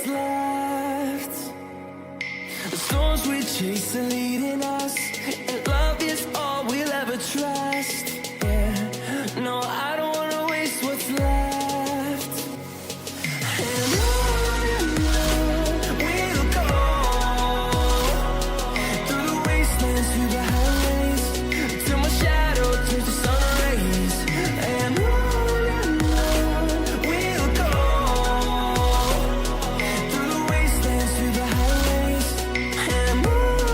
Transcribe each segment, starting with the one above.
what's left. The storms we chase are leading us, and love is all we'll ever trust. Yeah, no, I don't wanna waste what's left. And on we'll go, through the wastelands, through the highways, till my shadow turns to sun rays. And on we'll go, through the wastelands, through the highways. And on we'll go.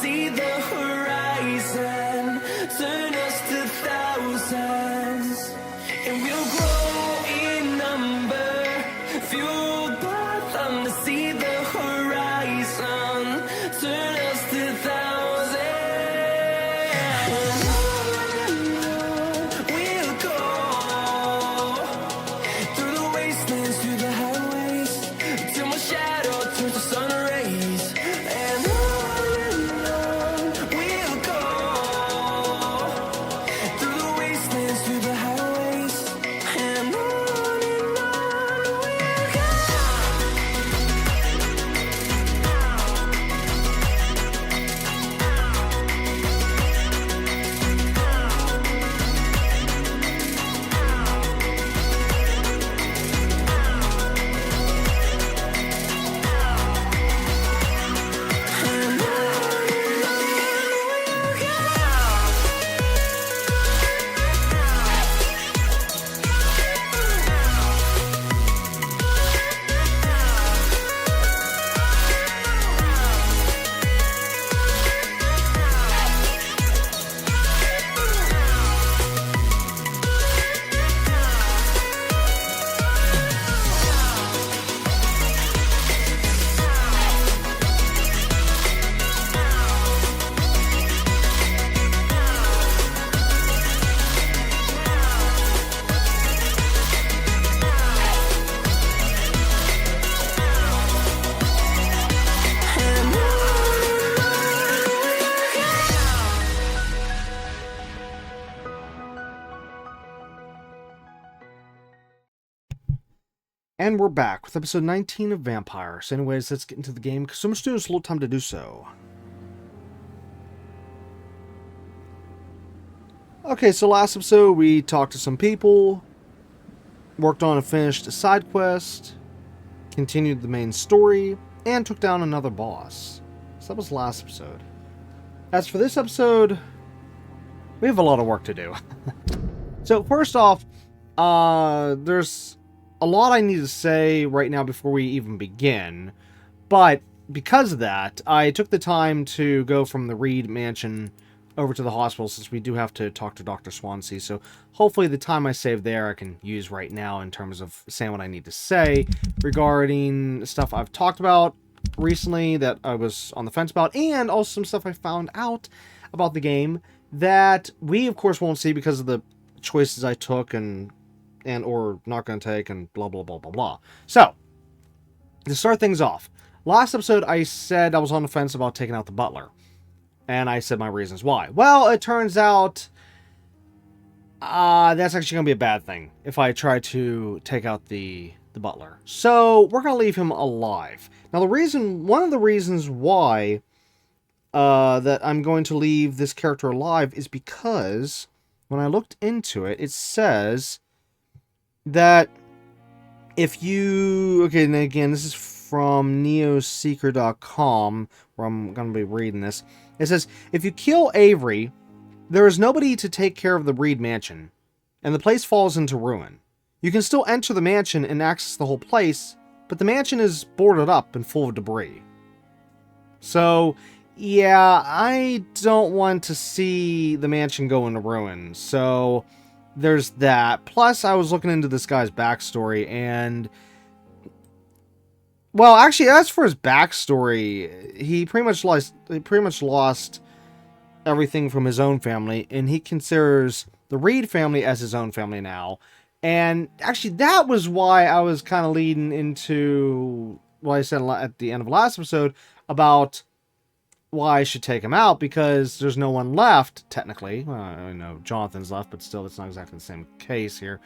See the horizon, turn us to thousands, and we'll grow in number, fueled by thunder. See the horizon, turn us to thousands, and we'll go through the wastelands, through the highways, till my shadow turns to sun rays. And we'll go through the wastelands, through the highways, and on we'll go. And we're back with episode 19 of Vampyr. So anyways, let's get into the game, because so much students a little time to do so. Okay, so last episode we talked to some people, worked on and finished a side quest, continued the main story, and took down another boss. So that was last episode. As for this episode, we have a lot of work to do. So first off, there's a lot I need to say right now before we even begin, but because of that, I took the time to go from the Reed Mansion over to the hospital, since we do have to talk to Dr. Swansea, so hopefully the time I saved there I can use right now in terms of saying what I need to say regarding stuff I've talked about recently that I was on the fence about, and also some stuff I found out about the game that we of course won't see because of the choices I took and and or not going to take, and blah, blah, blah, blah, blah. So, to start things off, last episode I said I was on the fence about taking out the butler. And I said my reasons why. Well, it turns out that's actually going to be a bad thing if I try to take out the butler. So we're going to leave him alive. Now, one of the reasons why that I'm going to leave this character alive is because when I looked into it, it says that if you... Okay, and again, this is from neoseeker.com, where I'm going to be reading this. It says, if you kill Avery, there is nobody to take care of the Reed Mansion, and the place falls into ruin. You can still enter the mansion and access the whole place, but the mansion is boarded up and full of debris. So, yeah, I don't want to see the mansion go into ruin. So, there's that. Plus, I was looking into this guy's backstory, and... Well, actually, as for his backstory, he pretty much lost everything from his own family, and he considers the Reed family as his own family now. And actually, that was why I was kind of leading into what I said at the end of last episode about why I should take him out, because there's no one left, technically. Well, I know Jonathan's left, but still, that's not exactly the same case here.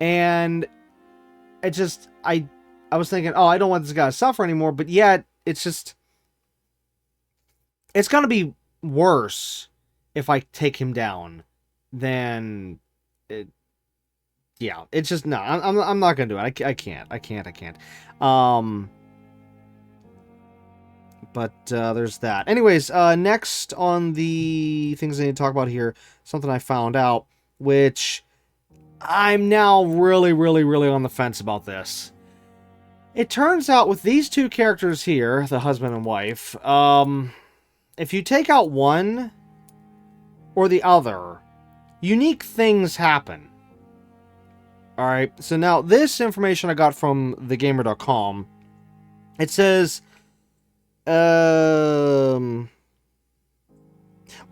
And it just, I was thinking, oh, I don't want this guy to suffer anymore, but yet, it's just, it's going to be worse if I take him down than it. Yeah, it's just, no, I'm not going to do it. I can't. But there's that. Anyways, next on the things I need to talk about here, something I found out, which I'm now really on the fence about this. It turns out with these two characters here, the husband and wife, if you take out one or the other, unique things happen. Alright, so now this information I got from thegamer.com. It says, well,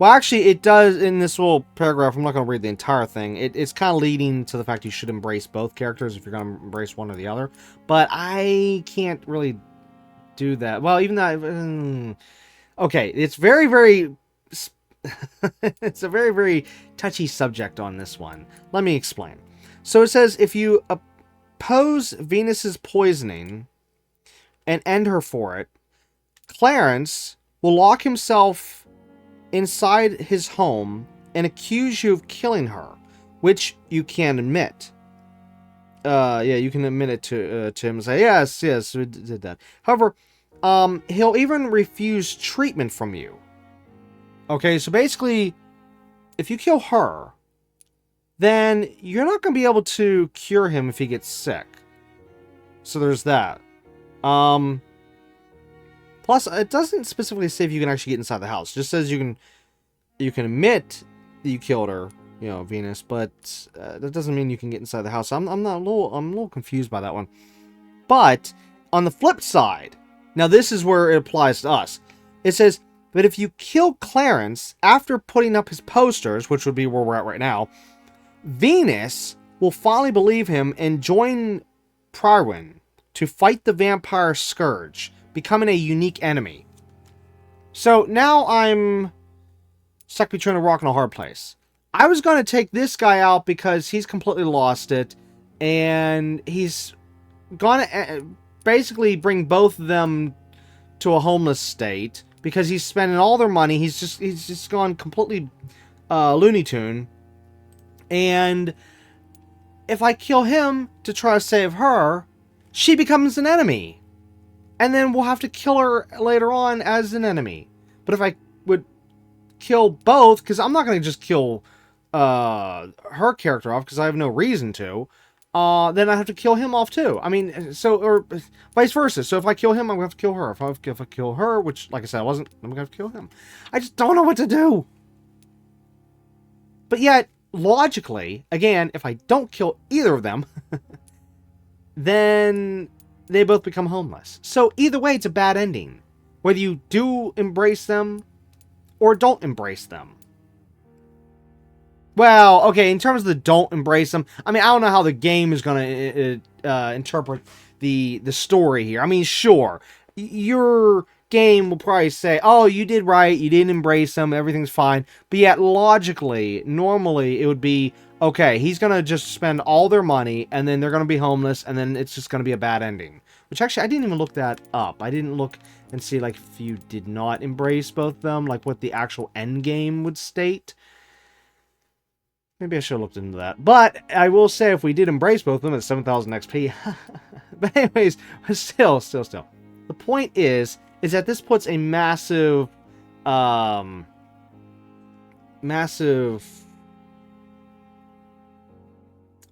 actually, it does, in this little paragraph, I'm not going to read the entire thing, it's kind of leading to the fact you should embrace both characters if you're going to embrace one or the other. But I can't really do that. Well, even that... okay, it's very... it's a very touchy subject on this one. Let me explain. So it says, if you oppose Venus's poisoning and end her for it, Clarence will lock himself inside his home and accuse you of killing her, which you can admit. Yeah, you can admit it to him and say, yes, we did that. However, he'll even refuse treatment from you. Okay, so basically, if you kill her, then you're not going to be able to cure him if he gets sick. So there's that. Plus, it doesn't specifically say if you can actually get inside the house. It just says you can admit that you killed her, you know, Venus, but that doesn't mean you can get inside the house. I'm a little confused by that one. But on the flip side, now this is where it applies to us. It says, but if you kill Clarence after putting up his posters, which would be where we're at right now, Venus will finally believe him and join Prywin to fight the vampire scourge, becoming a unique enemy. So now I'm stuck between a rock and a hard place. I was going to take this guy out because he's completely lost it, and he's going to basically bring both of them to a homeless state because he's spending all their money. He's just gone completely Looney Tune. And if I kill him to try to save her, she becomes an enemy. And then we'll have to kill her later on as an enemy. But if I would kill both, because I'm not going to just kill her character off because I have no reason to, then I have to kill him off too. I mean, so, or vice versa. So if I kill him, I'm going to have to kill her. If I kill her, which, like I said, I wasn't, I'm going to have to kill him. I just don't know what to do. But yet, logically, again, if I don't kill either of them, then they both become homeless. So either way, it's a bad ending. Whether you do embrace them or don't embrace them. Well, okay, in terms of the don't embrace them, I mean, I don't know how the game is going to interpret the story here. I mean, sure, your game will probably say, oh, you did right, you didn't embrace them, everything's fine. But yet, logically, normally, it would be, okay, he's going to just spend all their money, and then they're going to be homeless, and then it's just going to be a bad ending. Which, actually, I didn't even look that up. I didn't look and see, like, if you did not embrace both of them, like, what the actual end game would state. Maybe I should have looked into that. But I will say, if we did embrace both of them, it's 7,000 XP. But anyways, still. The point is that this puts a massive,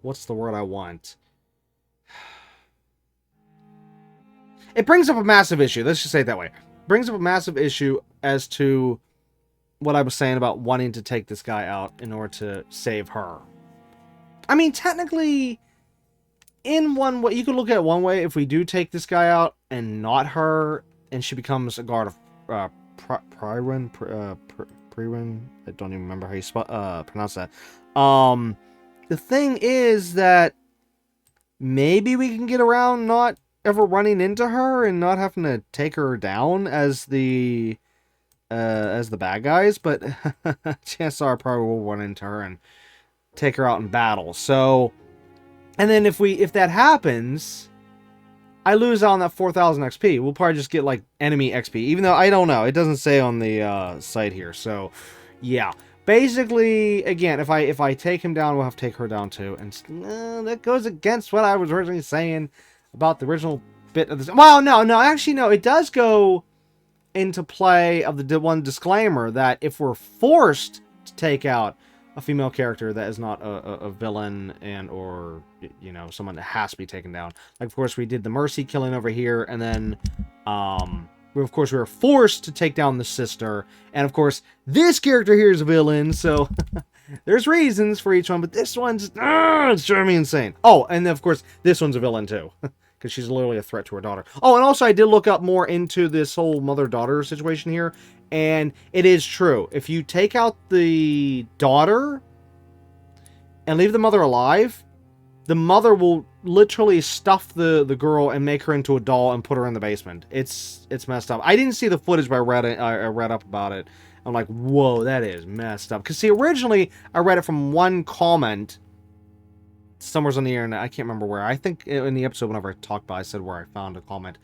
what's the word I want? It brings up a massive issue. Let's just say it that way. It brings up a massive issue as to what I was saying about wanting to take this guy out in order to save her. I mean, technically, in one way, you could look at it one way. If we do take this guy out and not her, and she becomes a guard of Priwen, I don't even remember how you pronounce that. The thing is that maybe we can get around not ever running into her and not having to take her down as the bad guys, but chances are I probably will run into her and take her out in battle. So, and then if that happens, I lose out on that 4,000 XP. We'll probably just get like enemy XP, even though I don't know. It doesn't say on the site here. So, yeah. Basically, again, if I take him down, we'll have to take her down too, and that goes against what I was originally saying about the original bit of this. Well, no, actually, no. It does go into play of the one disclaimer that if we're forced to take out a female character that is not a villain and or, you know, someone that has to be taken down. Like, of course, we did the Mercy killing over here, and then, we were forced to take down the sister, and of course, this character here is a villain, so there's reasons for each one, but this one's, it's driving me insane. Oh, and then, of course, this one's a villain, too. Because she's literally a threat to her daughter. Oh, and also I did look up more into this whole mother-daughter situation here. And it is true. If you take out the daughter and leave the mother alive, the mother will literally stuff the girl and make her into a doll and put her in the basement. It's messed up. I didn't see the footage, but I read up about it. I'm like, whoa, that is messed up. Because, see, originally I read it from one comment somewhere's on the internet. I can't remember where. I think in the episode whenever I talked about it, I said where I found a comment.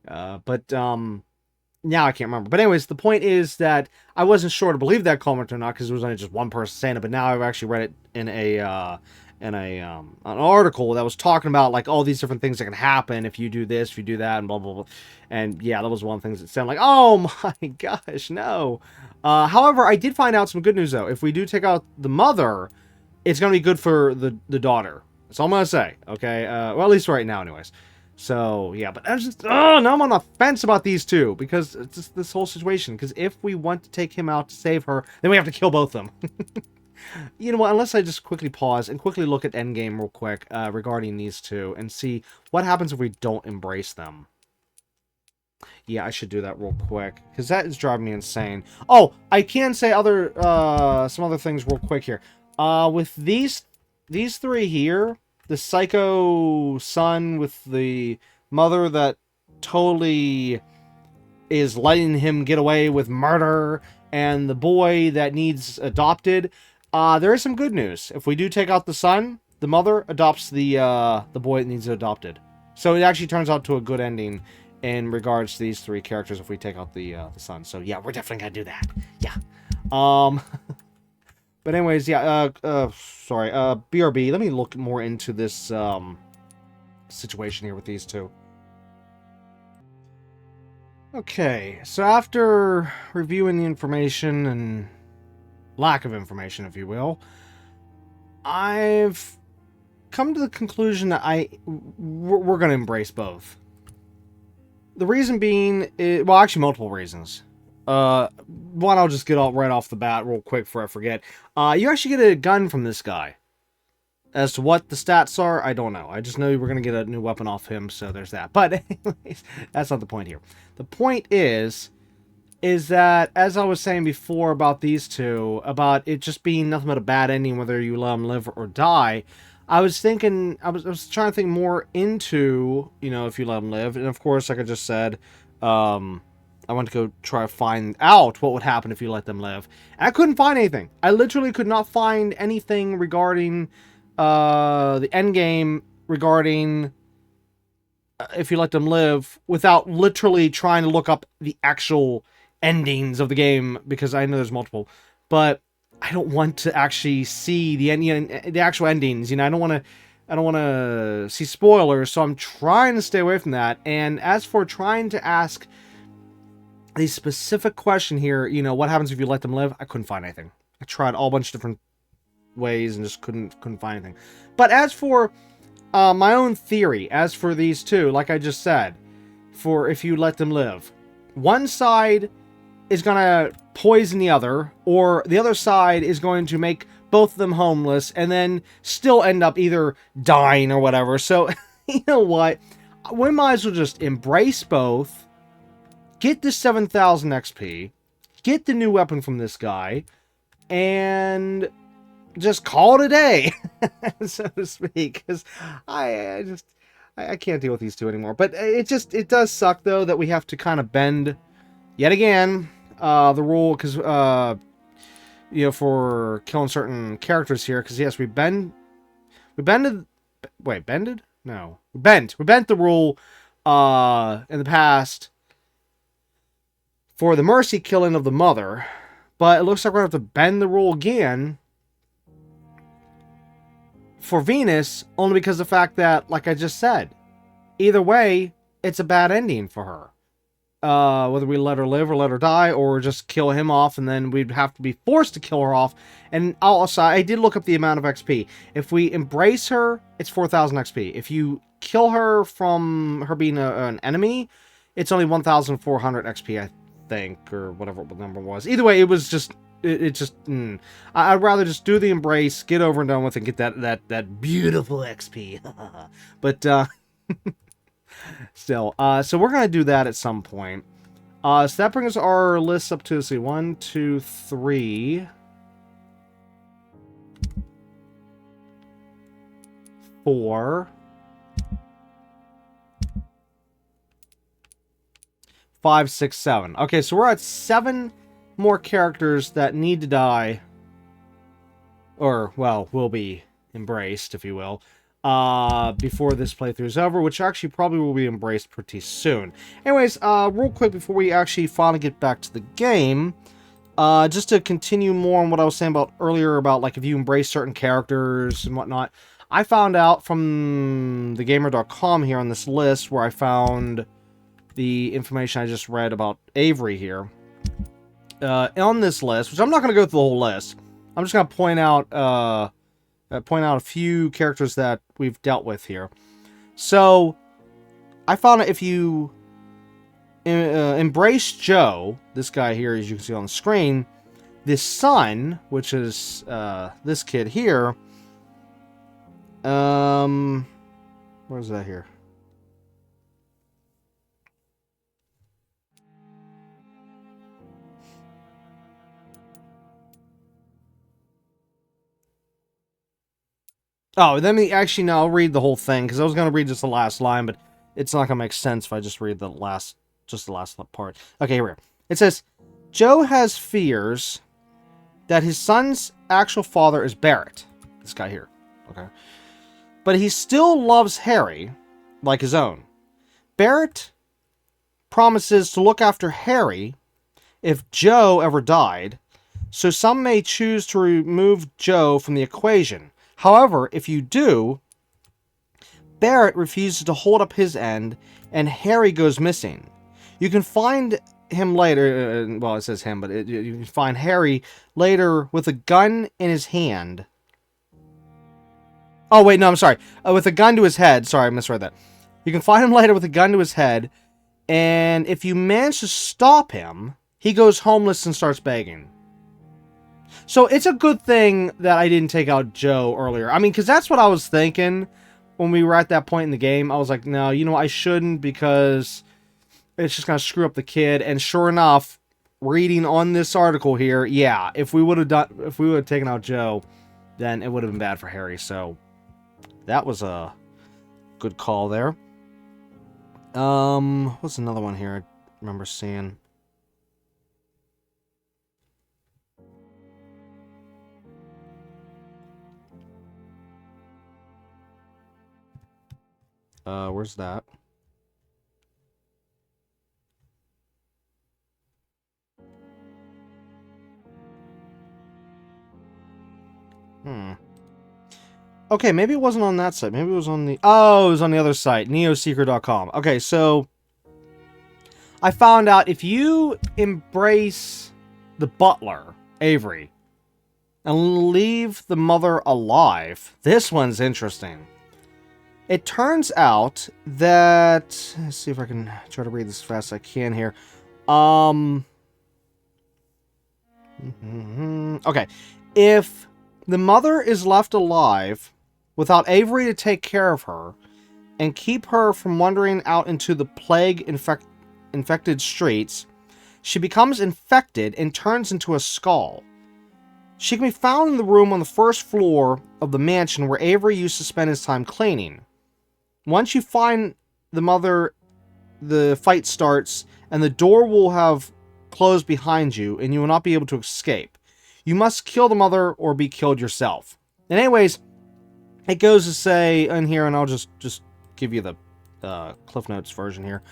But now I can't remember. But anyways, the point is that I wasn't sure to believe that comment or not because it was only just one person saying it. But now I've actually read it in an article that was talking about like all these different things that can happen if you do this, if you do that, and blah blah blah. And yeah, that was one of the things that sounded like, oh my gosh, no. However, I did find out some good news though. If we do take out the mother, it's going to be good for the daughter. That's all I'm going to say, okay? Well, at least right now, anyways. So, yeah, but I was just, now I'm on the fence about these two, because it's just this whole situation. Because if we want to take him out to save her, then we have to kill both of them. You know what, unless I just quickly pause and quickly look at Endgame real quick regarding these two, and see what happens if we don't embrace them. Yeah, I should do that real quick, because that is driving me insane. Oh, I can say some other things real quick here. With these three here, the psycho son with the mother that totally is letting him get away with murder, and the boy that needs adopted, there is some good news. If we do take out the son, the mother adopts the boy that needs adopted. So it actually turns out to a good ending in regards to these three characters if we take out the son. So yeah, we're definitely gonna do that. Yeah. But anyways, yeah, sorry, BRB, let me look more into this, situation here with these two. Okay, so after reviewing the information, and lack of information, if you will, I've come to the conclusion that we're gonna embrace both. The reason being, well, actually multiple reasons. One I'll just get right off the bat real quick before I forget. You actually get a gun from this guy. As to what the stats are, I don't know. I just know we're going to get a new weapon off him, so there's that. But anyways, that's not the point here. The point is, is that, as I was saying before about these two, about it just being nothing but a bad ending, whether you let them live or die, I was thinking, I was trying to think more into, you know, if you let them live. And of course, like I just said, I went to go try to find out what would happen if you let them live. And I couldn't find anything. I literally could not find anything regarding the end game, regarding if you let them live, without literally trying to look up the actual endings of the game, because I know there's multiple. But I don't want to actually see the actual endings. You know, I don't want to see spoilers, so I'm trying to stay away from that. And as for trying to ask the specific question here, you know, what happens if you let them live? I couldn't find anything. I tried all bunch of different ways and just couldn't find anything. But as for my own theory, as for these two, like I just said, for if you let them live, one side is gonna poison the other, or the other side is going to make both of them homeless, and then still end up either dying or whatever. So, you know what? We might as well just embrace both, get the 7,000 XP, get the new weapon from this guy, and just call it a day, so to speak, because I can't deal with these two anymore. But it does suck, though, that we have to kind of bend, yet again, the rule, because, you know, for killing certain characters here, because, yes, we bent the rule, in the past for the mercy killing of the mother, but it looks like we're going to have to bend the rule again for Venus, only because of the fact that, like I just said, either way, it's a bad ending for her. Whether we let her live or let her die, or just kill him off, and then we'd have to be forced to kill her off. And also, I did look up the amount of XP. If we embrace her, it's 4,000 XP. If you kill her from her being an enemy, it's only 1,400 XP, I think, or whatever the number was. Either way, it was just... I'd rather just do the embrace, get over and done with, and get that beautiful XP. But, still, so we're gonna do that at some point. So that brings our list up to, let's see, 1, 2, 3, 4, 5, 6, 7. Okay, so we're at 7 more characters that need to die, or, well, will be embraced, if you will, before this playthrough is over, which actually probably will be embraced pretty soon. Anyways, real quick before we actually finally get back to the game, just to continue more on what I was saying about earlier about, like, if you embrace certain characters and whatnot, I found out from thegamer.com here on this list, where I found the information I just read about Avery here. On this list, which I'm not going to go through the whole list, I'm just going to point out a few characters that we've dealt with here. So, I found that if you embrace Joe, this guy here, as you can see on the screen, the son, which is this kid here, where's that here? Oh, let me actually, no, I'll read the whole thing, because I was going to read just the last line, but it's not going to make sense if I just read the last part. Okay, here we are. It says, Joe has fears that his son's actual father is Barrett. This guy here. Okay. But he still loves Harry like his own. Barrett promises to look after Harry if Joe ever died, so some may choose to remove Joe from the equation. However, if you do, Barrett refuses to hold up his end, and Harry goes missing. You can find him later, well, it says him, but you can find Harry later with a gun in his hand. Oh, wait, no, I'm sorry. With a gun to his head. Sorry, I misread that. You can find him later with a gun to his head, and if you manage to stop him, he goes homeless and starts begging. So it's a good thing that I didn't take out Joe earlier. I mean, because that's what I was thinking when we were at that point in the game. I was like, no, you know, I shouldn't, because it's just going to screw up the kid. And sure enough, reading on this article here, yeah, if we would have taken out Joe, then it would have been bad for Harry. So that was a good call there. What's another one here I remember seeing? Where's that? Okay, maybe it wasn't on that site. Maybe it was on the... Oh, it was on the other site, neosecret.com. Okay, so I found out if you embrace the butler, Avery, and leave the mother alive, this one's interesting. It turns out that... Let's see if I can try to read this as fast as I can here. Okay. If the mother is left alive without Avery to take care of her and keep her from wandering out into the plague-infected streets, she becomes infected and turns into a skull. She can be found in the room on the first floor of the mansion where Avery used to spend his time cleaning. Once you find the mother, the fight starts, and the door will have closed behind you, and you will not be able to escape. You must kill the mother or be killed yourself. And anyways, it goes to say in here, and I'll just give you the Cliff Notes version here,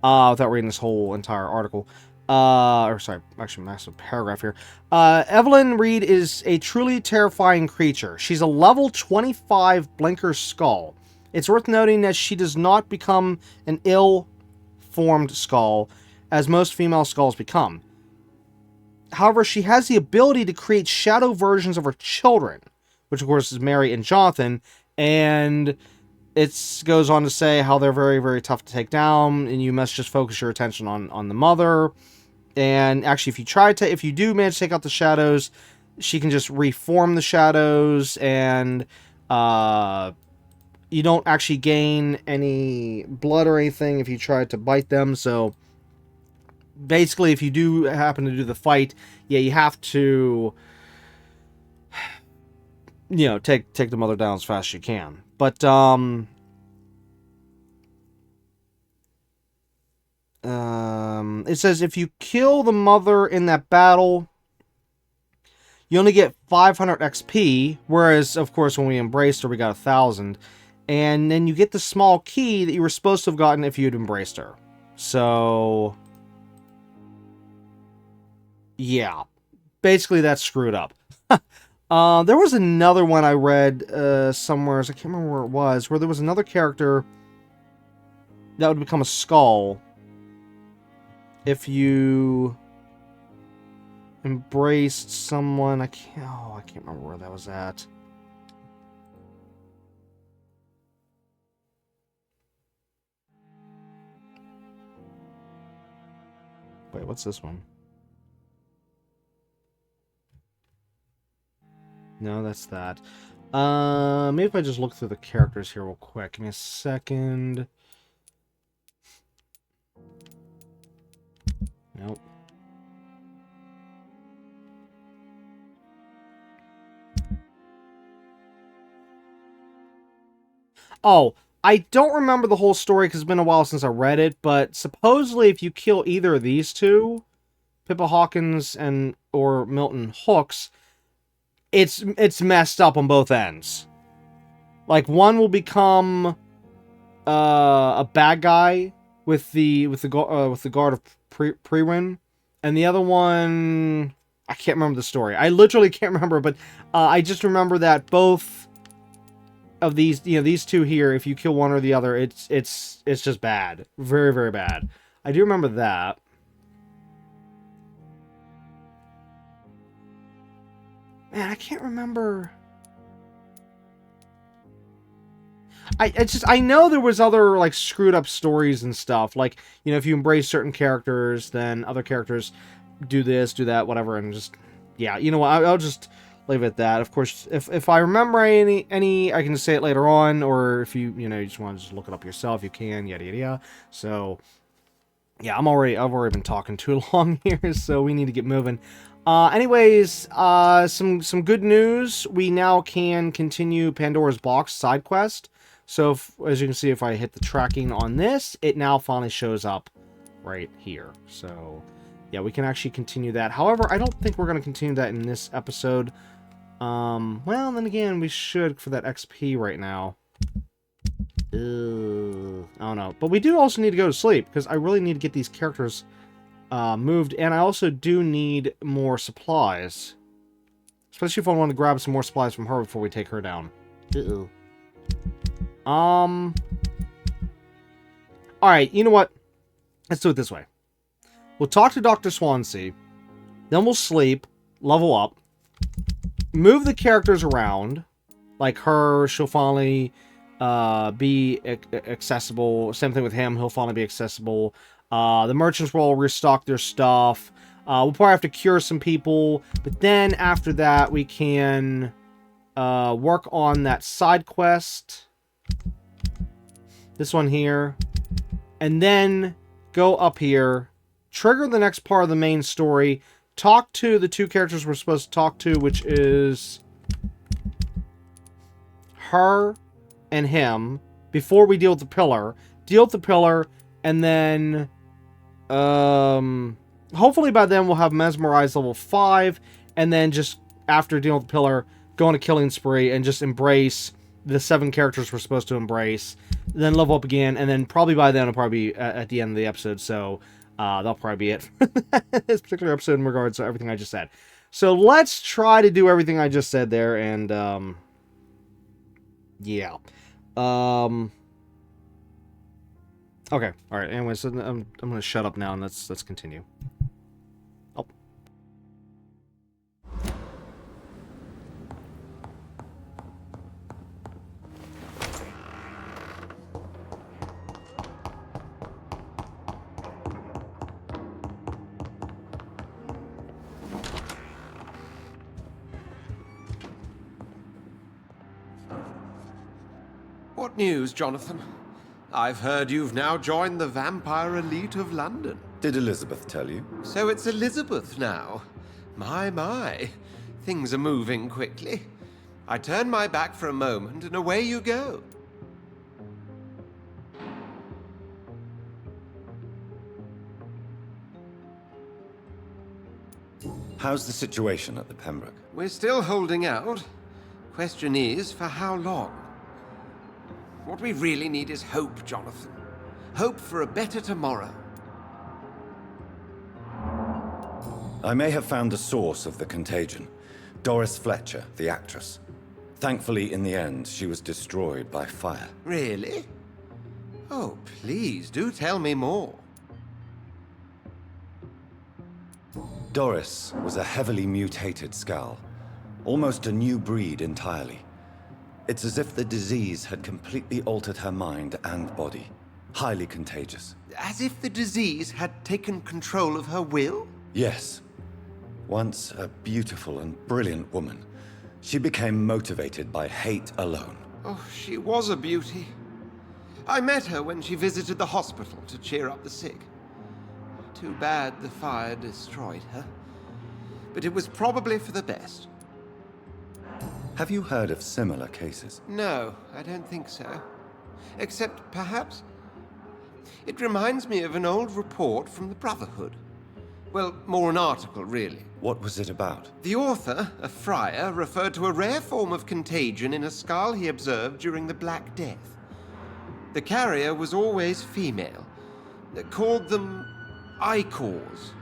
without reading this whole entire article. Or sorry, actually, massive paragraph here. Evelyn Reed is a truly terrifying creature. She's a level 25 blinker skull. It's worth noting that she does not become an ill-formed skull, as most female skulls become. However, she has the ability to create shadow versions of her children, which of course is Mary and Jonathan, and it goes on to say how they're very, very tough to take down, and you must just focus your attention on the mother. And actually, if you do manage to take out the shadows, she can just reform the shadows, and you don't actually gain any blood or anything if you try to bite them. So basically, if you do happen to do the fight, yeah, you have to, take the mother down as fast as you can. But it says if you kill the mother in that battle, you only get 500 XP, whereas, of course, when we embraced her, we got 1,000. And then you get the small key that you were supposed to have gotten if you'd embraced her. So yeah, basically that's screwed up. There was another one I read somewhere, I can't remember where it was, where there was another character that would become a skull if you embraced someone. I can't remember where that was at. Wait, what's this one? No, that's that. Maybe if I just look through the characters here real quick. Give me a second. Nope. Oh, I don't remember the whole story because it's been a while since I read it, but supposedly if you kill either of these two, Pippa Hawkins or Milton Hooks, it's messed up on both ends. Like, one will become a bad guy with the guard of Prewin, and the other one, I can't remember the story. I literally can't remember, but I just remember that both of these, these two here, if you kill one or the other, it's just bad, very, very bad. I do remember that. Man, I can't remember. I know there was other, like, screwed up stories and stuff. Like, if you embrace certain characters, then other characters do this, do that, whatever, and just, yeah, you know what, I'll just leave it at that. Of course, if I remember any, I can just say it later on, or if you just want to just look it up yourself, you can, yada, yada, yada. So, Yeah, I've already been talking too long here, so we need to get moving. Anyways, some good news. We now can continue Pandora's Box side quest. So, as you can see, if I hit the tracking on this, it now finally shows up right here. So, yeah, we can actually continue that. However, I don't think we're going to continue that in this episode. Well, then again, we should for that XP right now. I don't know. But we do also need to go to sleep, because I really need to get these characters moved, and I also do need more supplies. Especially if I want to grab some more supplies from her before we take her down. Alright, you know what? Let's do it this way. We'll talk to Dr. Swansea, then we'll sleep, level up, move the characters around. Like her, she'll finally be accessible. Same thing with him, he'll finally be accessible. The merchants will all restock their stuff. We'll probably have to cure some people, but then after that we can work on that side quest. This one here. And then go up here, trigger the next part of the main story, talk to the two characters we're supposed to talk to, which is her and him, before we deal with the pillar. Deal with the pillar, and then hopefully by then we'll have Mesmerize level 5, and then just after dealing with the pillar, go on a killing spree and just embrace the 7 characters we're supposed to embrace, then level up again, and then probably by then it'll probably be at the end of the episode, so that'll probably be it for this particular episode in regards to everything I just said. So let's try to do everything I just said there, and yeah. Okay, alright, anyway, so I'm gonna shut up now and let's continue. Oh. What news, Jonathan? I've heard you've now joined the Vampyr elite of London. Did Elizabeth tell you? So it's Elizabeth now. My. Things are moving quickly. I turn my back for a moment and away you go. How's the situation at the Pembroke? We're still holding out. Question is, for how long? What we really need is hope, Jonathan. Hope for a better tomorrow. I may have found the source of the contagion. Doris Fletcher, the actress. Thankfully, in the end, she was destroyed by fire. Really? Oh, please, do tell me more. Doris was a heavily mutated skull. Almost a new breed entirely. It's as if the disease had completely altered her mind and body. Highly contagious. As if the disease had taken control of her will? Yes. Once a beautiful and brilliant woman, she became motivated by hate alone. Oh, she was a beauty. I met her when she visited the hospital to cheer up the sick. Too bad the fire destroyed her. But it was probably for the best. Have you heard of similar cases? No, I don't think so. Except, perhaps, it reminds me of an old report from the Brotherhood. Well, more an article, really. What was it about? The author, a friar, referred to a rare form of contagion in a skull he observed during the Black Death. The carrier was always female. They called them Icors.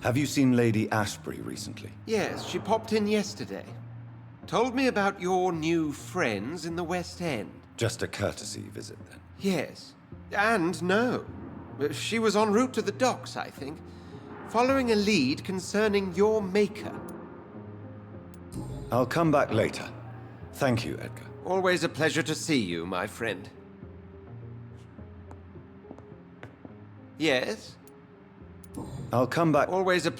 Have you seen Lady Ashbury recently? Yes, she popped in yesterday. Told me about your new friends in the West End. Just a courtesy visit, then? Yes. And no. She was en route to the docks, I think, following a lead concerning your maker. I'll come back later. Thank you, Edgar. Always a pleasure to see you, my friend. Yes? I'll come back. Always a...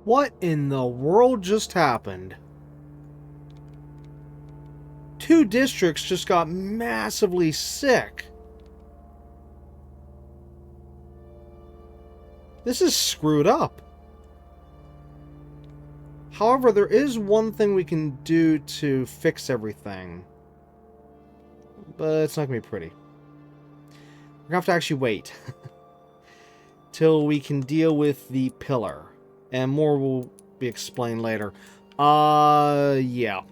What in the world just happened? 2 districts just got massively sick. This is screwed up. However, there is one thing we can do to fix everything. But it's not going to be pretty. We're going to have to actually wait. Till we can deal with the pillar. And more will be explained later. Yeah.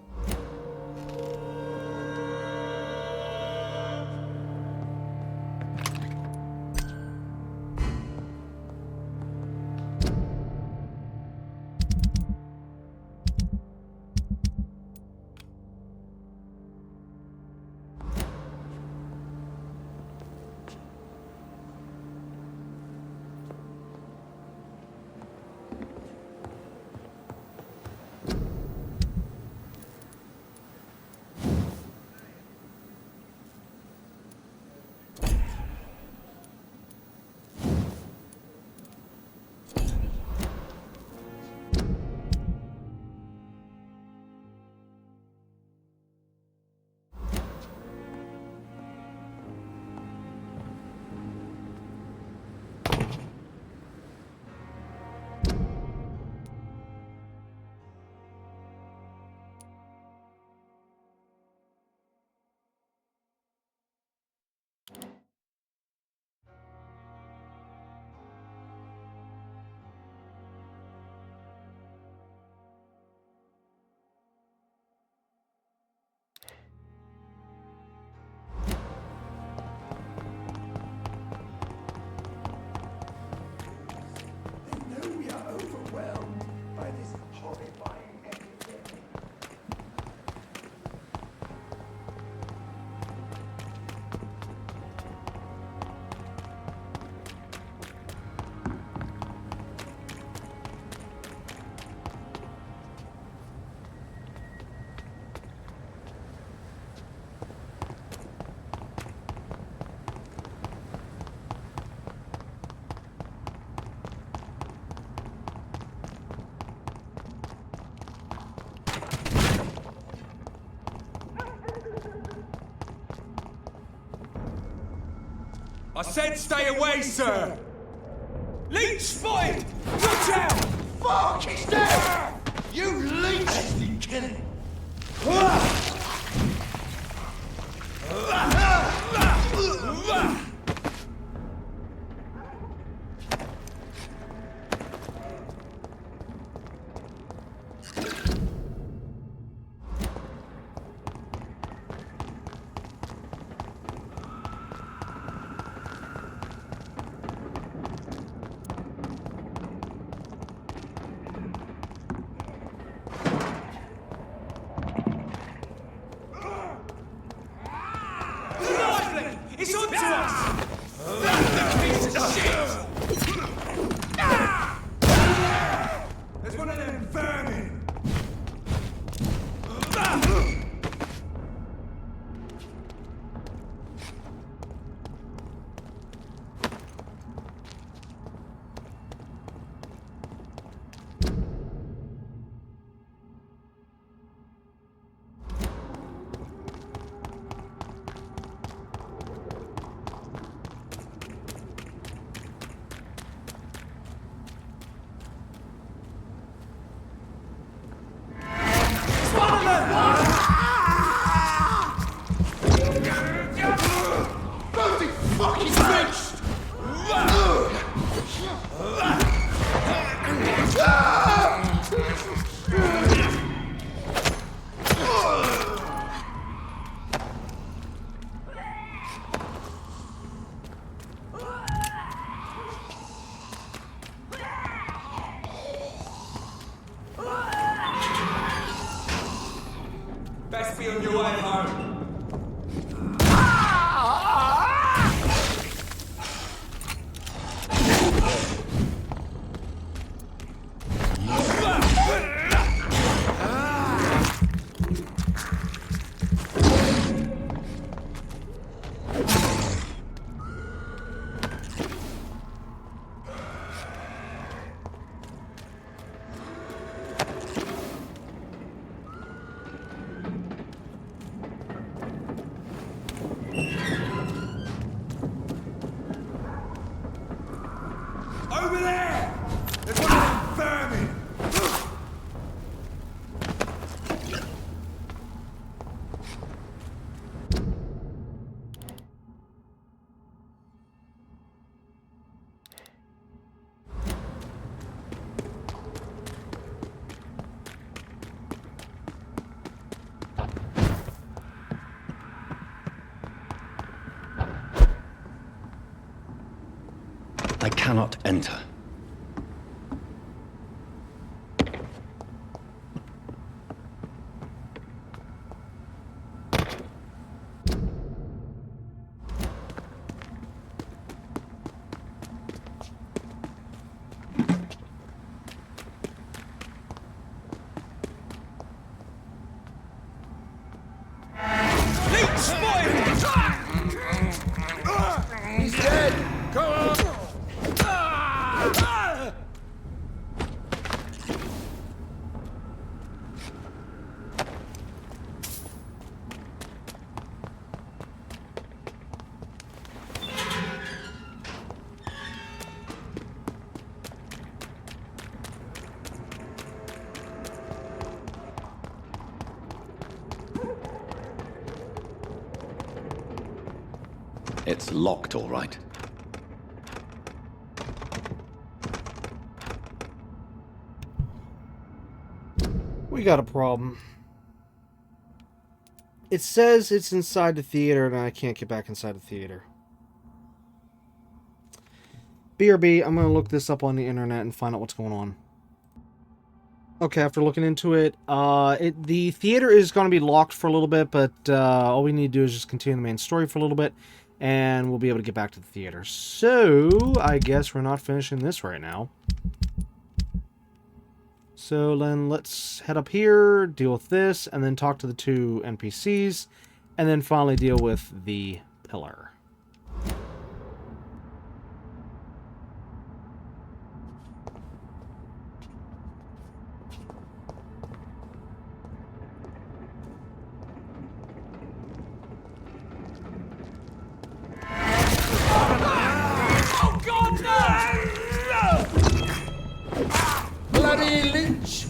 I said stay away, sir! Leech spotted! Watch out! Fuck, he's dead! You leech! Didn't kill him. It's onto us! That piece of shit! There's one of them vermin! Over there! There's one of them vermin! I cannot enter. Leech spotted! He's dead! Go on! It's locked, all right. We got a problem. It says it's inside the theater, and I can't get back inside the theater. BRB, I'm going to look this up on the internet and find out what's going on. Okay, after looking into it, the theater is going to be locked for a little bit, but all we need to do is just continue the main story for a little bit, and we'll be able to get back to the theater. So, I guess we're not finishing this right now. So then let's head up here, deal with this, and then talk to the two NPCs, and then finally deal with the pillar. Oh God, no! Bloody lynch!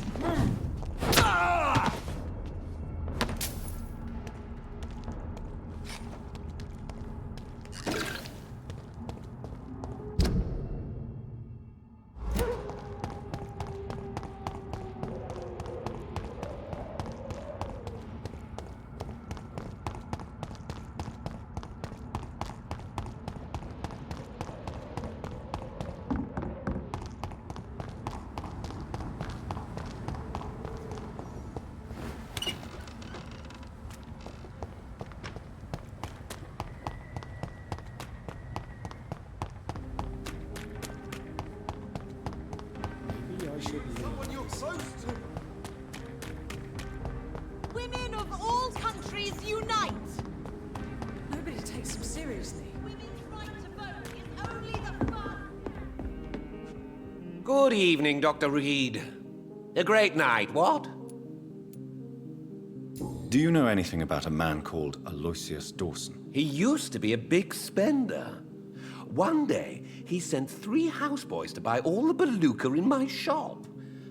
Someone you're close to. Women of all countries unite! Nobody takes them seriously. Women's right to vote is only the first. Good evening, Dr. Reed. A great night, what? Do you know anything about a man called Aloysius Dawson? He used to be a big spender. One day, he sent 3 houseboys to buy all the beluga in my shop.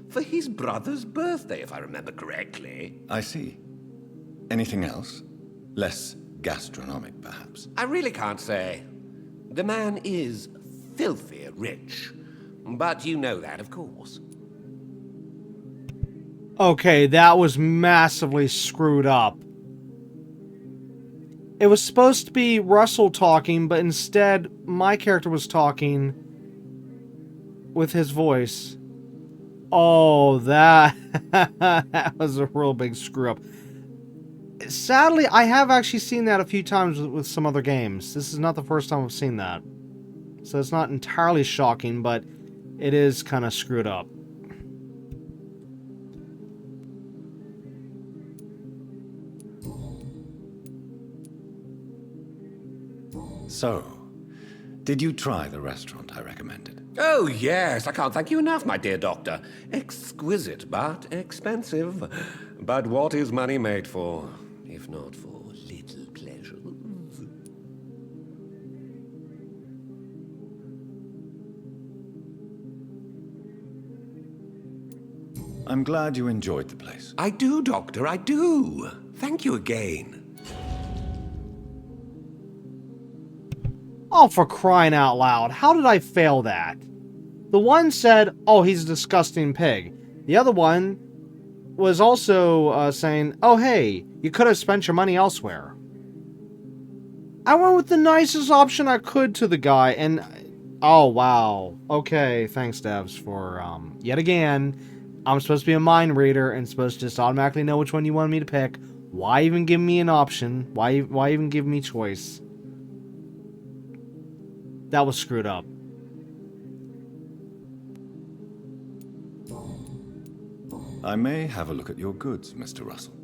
For his brother's birthday, if I remember correctly. I see. Anything else? Less gastronomic, perhaps? I really can't say. The man is filthy rich. But you know that, of course. Okay, that was massively screwed up. It was supposed to be Russell talking, but instead, my character was talking with his voice. Oh, that was a real big screw up. Sadly, I have actually seen that a few times with some other games. This is not the first time I've seen that. So it's not entirely shocking, but it is kind of screwed up. So, did you try the restaurant I recommended? Oh, yes, I can't thank you enough, my dear doctor. Exquisite, but expensive. But what is money made for, if not for little pleasures? I'm glad you enjoyed the place. I do, Doctor, I do. Thank you again. Oh, for crying out loud. How did I fail that? The one said, oh, he's a disgusting pig. The other one was also saying, oh, hey, you could have spent your money elsewhere. I went with the nicest option I could to the guy, and... Oh, wow. Okay, thanks, devs, for, yet again, I'm supposed to be a mind reader and supposed to just automatically know which one you wanted me to pick. Why even give me an option? Why even give me choice? That was screwed up. I may have a look at your goods, Mr. Russell.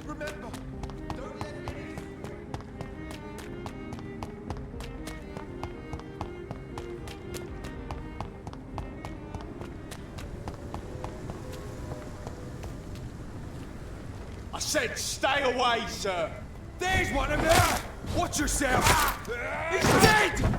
Remember, don't let any... I said stay away, sir. There's one of them. Watch yourself. He's dead!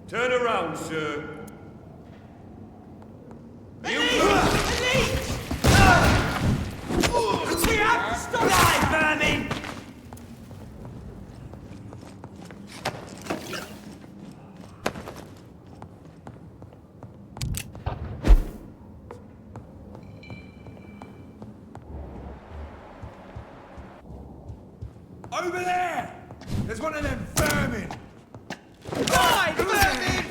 Turn around, sir. You... We have to stop that, vermin! Over there! There's one of them vermin! Die, vermin!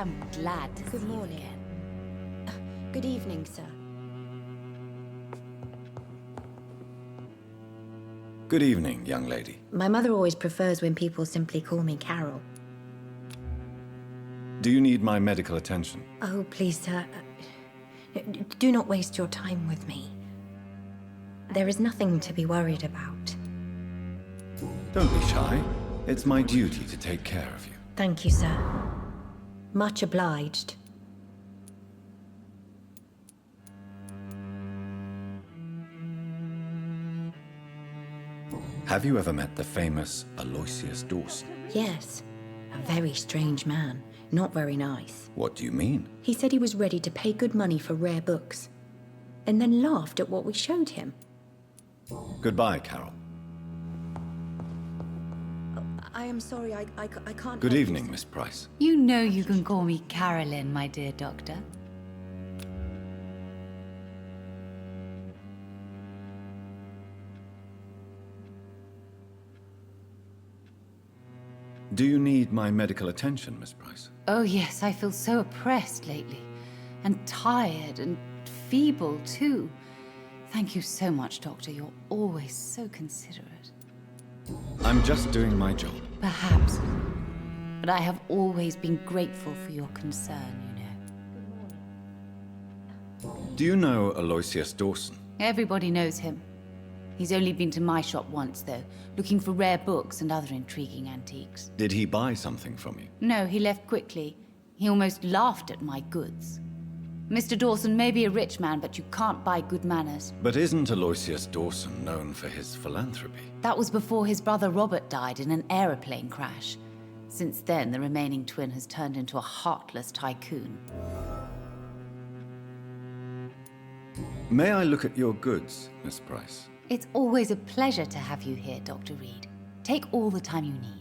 am glad to see Good you morning. again. Good evening, sir. Good evening, young lady. My mother always prefers when people simply call me Carol. Do you need my medical attention? Oh, please, sir. Do not waste your time with me. There is nothing to be worried about. Don't be shy. It's my duty to take care of you. Thank you, sir. Much obliged. Have you ever met the famous Aloysius Dawson? Yes. A very strange man. Not very nice. What do you mean? He said he was ready to pay good money for rare books, and then laughed at what we showed him. Goodbye, Carol. I am sorry, I can't... Good help you, evening, sir. Miss Price. You know you can call me Carolyn, my dear doctor. Do you need my medical attention, Miss Price? Oh yes, I feel so oppressed lately. And tired and feeble, too. Thank you so much, Doctor. You're always so considerate. I'm just doing my job. Perhaps. But I have always been grateful for your concern, you know. Do you know Aloysius Dawson? Everybody knows him. He's only been to my shop once, though, looking for rare books and other intriguing antiques. Did he buy something from you? No, he left quickly. He almost laughed at my goods. Mr. Dawson may be a rich man, but you can't buy good manners. But isn't Aloysius Dawson known for his philanthropy? That was before his brother Robert died in an aeroplane crash. Since then, the remaining twin has turned into a heartless tycoon. May I look at your goods, Miss Price? It's always a pleasure to have you here, Dr. Reed. Take all the time you need.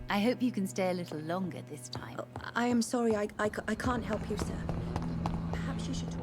I hope you can stay a little longer this time. Oh, I am sorry, I can't help you, sir. Perhaps you should talk.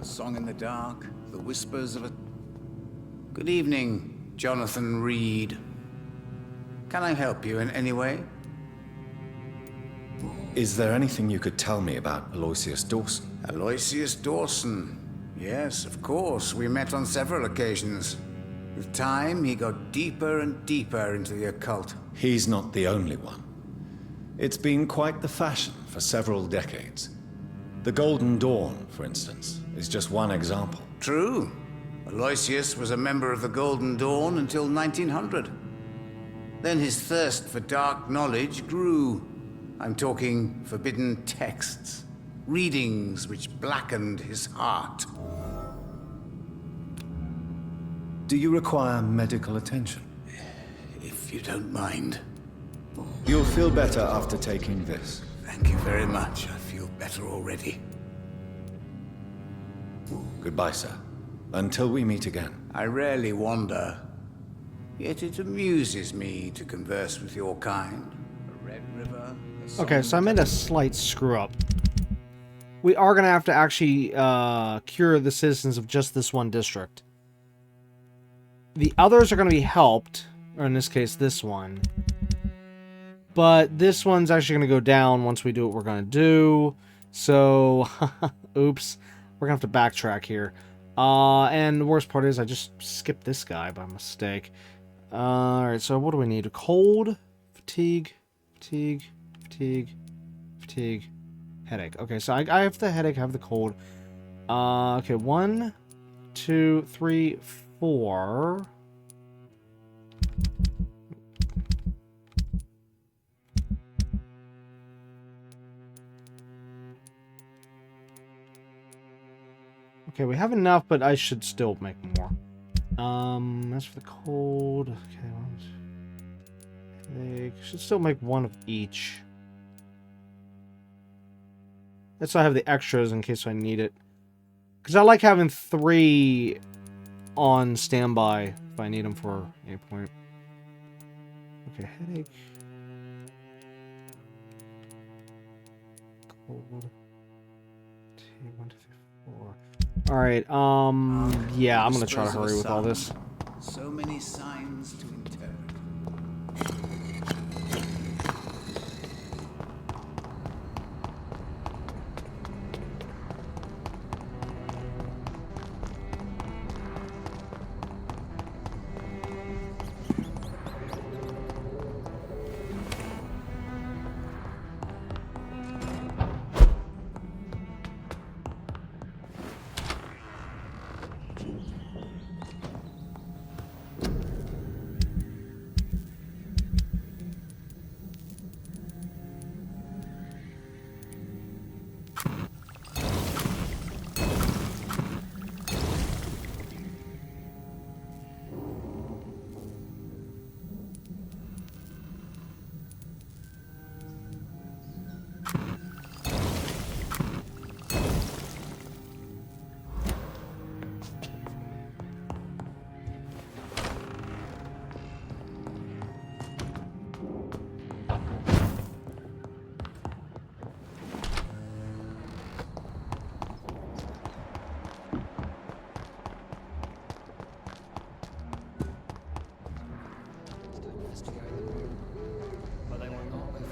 Song in the dark, the whispers of a... Good evening, Jonathan Reed. Can I help you in any way? Is there anything you could tell me about Aloysius Dawson? Aloysius Dawson. Yes, of course. We met on several occasions. With time, he got deeper and deeper into the occult. He's not the only one. It's been quite the fashion for several decades. The Golden Dawn, for instance, is just one example. True. Aloysius was a member of the Golden Dawn until 1900. Then his thirst for dark knowledge grew. I'm talking forbidden texts, readings which blackened his heart. Do you require medical attention? If you don't mind. You'll feel better after taking this. Thank you very much. I feel better already. Goodbye, sir. Until we meet again. I rarely wander, yet it amuses me to converse with your kind. A red river. Okay, so I made a slight screw up. We are going to have to actually cure the citizens of just this one district. The others are going to be helped, or in this case, this one. But this one's actually going to go down once we do what we're going to do. So, oops. We're going to have to backtrack here. And the worst part is I just skipped this guy by mistake. Alright, so what do we need? A cold, fatigue, fatigue, fatigue, fatigue, headache. Okay, so I have the headache, I have the cold. Okay, 1, 2, 3, 4. Okay, we have enough, but I should still make more. As for the cold, okay, headache. Should still make one of each. That's why I have the extras in case I need it. Because I like having 3 on standby if I need them for a point. Okay, headache. Cold. 2, 1, 2, 3, 4. Alright, yeah, I'm gonna try to hurry with all this. So many signs to interpret.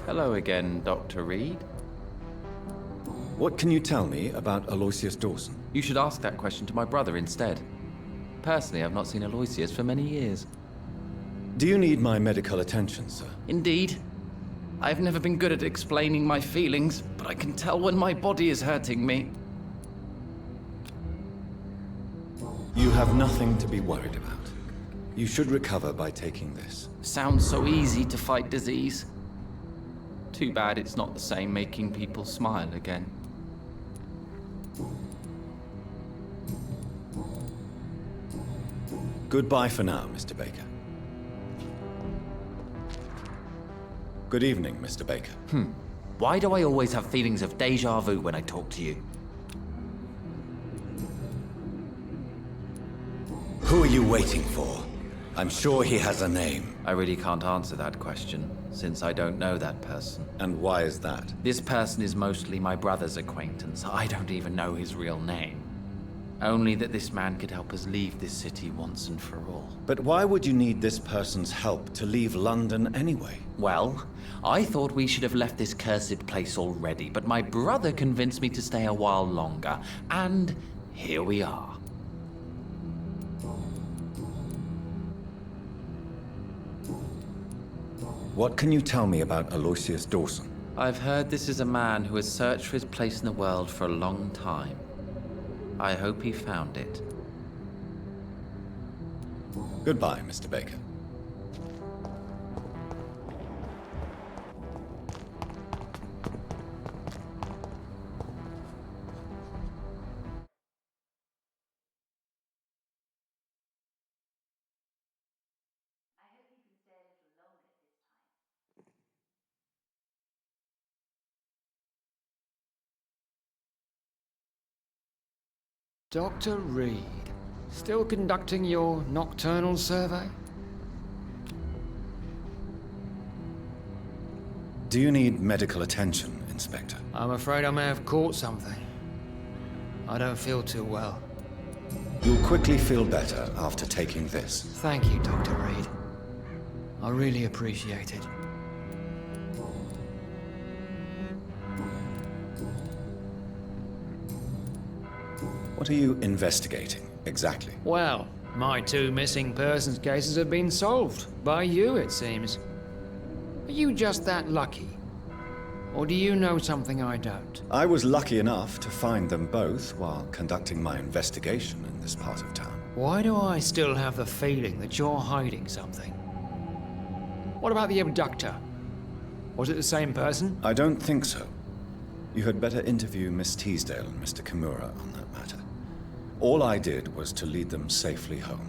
Hello again, Dr. Reed. What can you tell me about Aloysius Dawson? You should ask that question to my brother instead. Personally, I've not seen Aloysius for many years. Do you need my medical attention, sir? Indeed. I've never been good at explaining my feelings, but I can tell when my body is hurting me. You have nothing to be worried about. You should recover by taking this. Sounds so easy to fight disease. Too bad it's not the same making people smile again. Goodbye for now, Mr. Baker. Good evening, Mr. Baker. Why do I always have feelings of déjà vu when I talk to you? Who are you waiting for? I'm sure he has a name. I really can't answer that question, since I don't know that person. And why is that? This person is mostly my brother's acquaintance. I don't even know his real name. Only that this man could help us leave this city once and for all. But why would you need this person's help to leave London anyway? Well, I thought we should have left this cursed place already, but my brother convinced me to stay a while longer, and here we are. What can you tell me about Aloysius Dawson? I've heard this is a man who has searched for his place in the world for a long time. I hope he found it. Goodbye, Mr. Baker. Dr. Reed, still conducting your nocturnal survey? Do you need medical attention, Inspector? I'm afraid I may have caught something. I don't feel too well. You'll quickly feel better after taking this. Thank you, Dr. Reed. I really appreciate it. What are you investigating, exactly? Well, my 2 missing persons cases have been solved. By you, it seems. Are you just that lucky? Or do you know something I don't? I was lucky enough to find them both while conducting my investigation in this part of town. Why do I still have the feeling that you're hiding something? What about the abductor? Was it the same person? I don't think so. You had better interview Miss Teasdale and Mr. Kimura on that matter. All I did was to lead them safely home.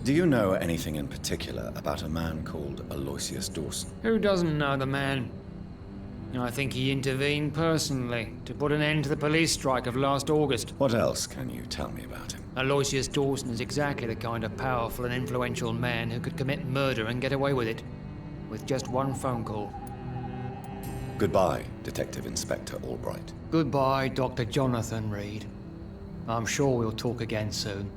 Do you know anything in particular about a man called Aloysius Dawson? Who doesn't know the man? I think he intervened personally to put an end to the police strike of last August. What else can you tell me about him? Aloysius Dawson is exactly the kind of powerful and influential man who could commit murder and get away with it, with just one phone call. Goodbye, Detective Inspector Albright. Goodbye, Dr. Jonathan Reed. I'm sure we'll talk again soon.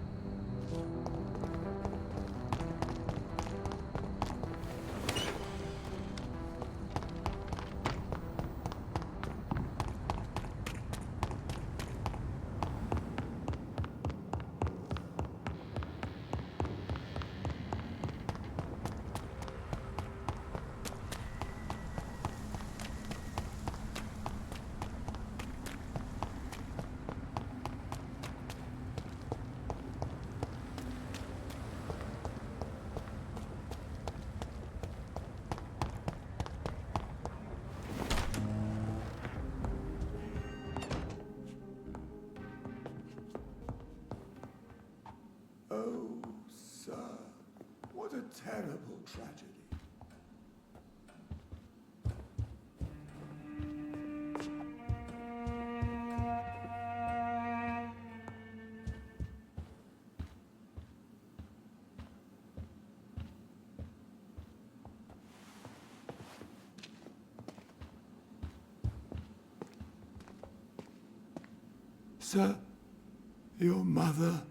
Oh, sir, what a terrible tragedy. Sir, your mother...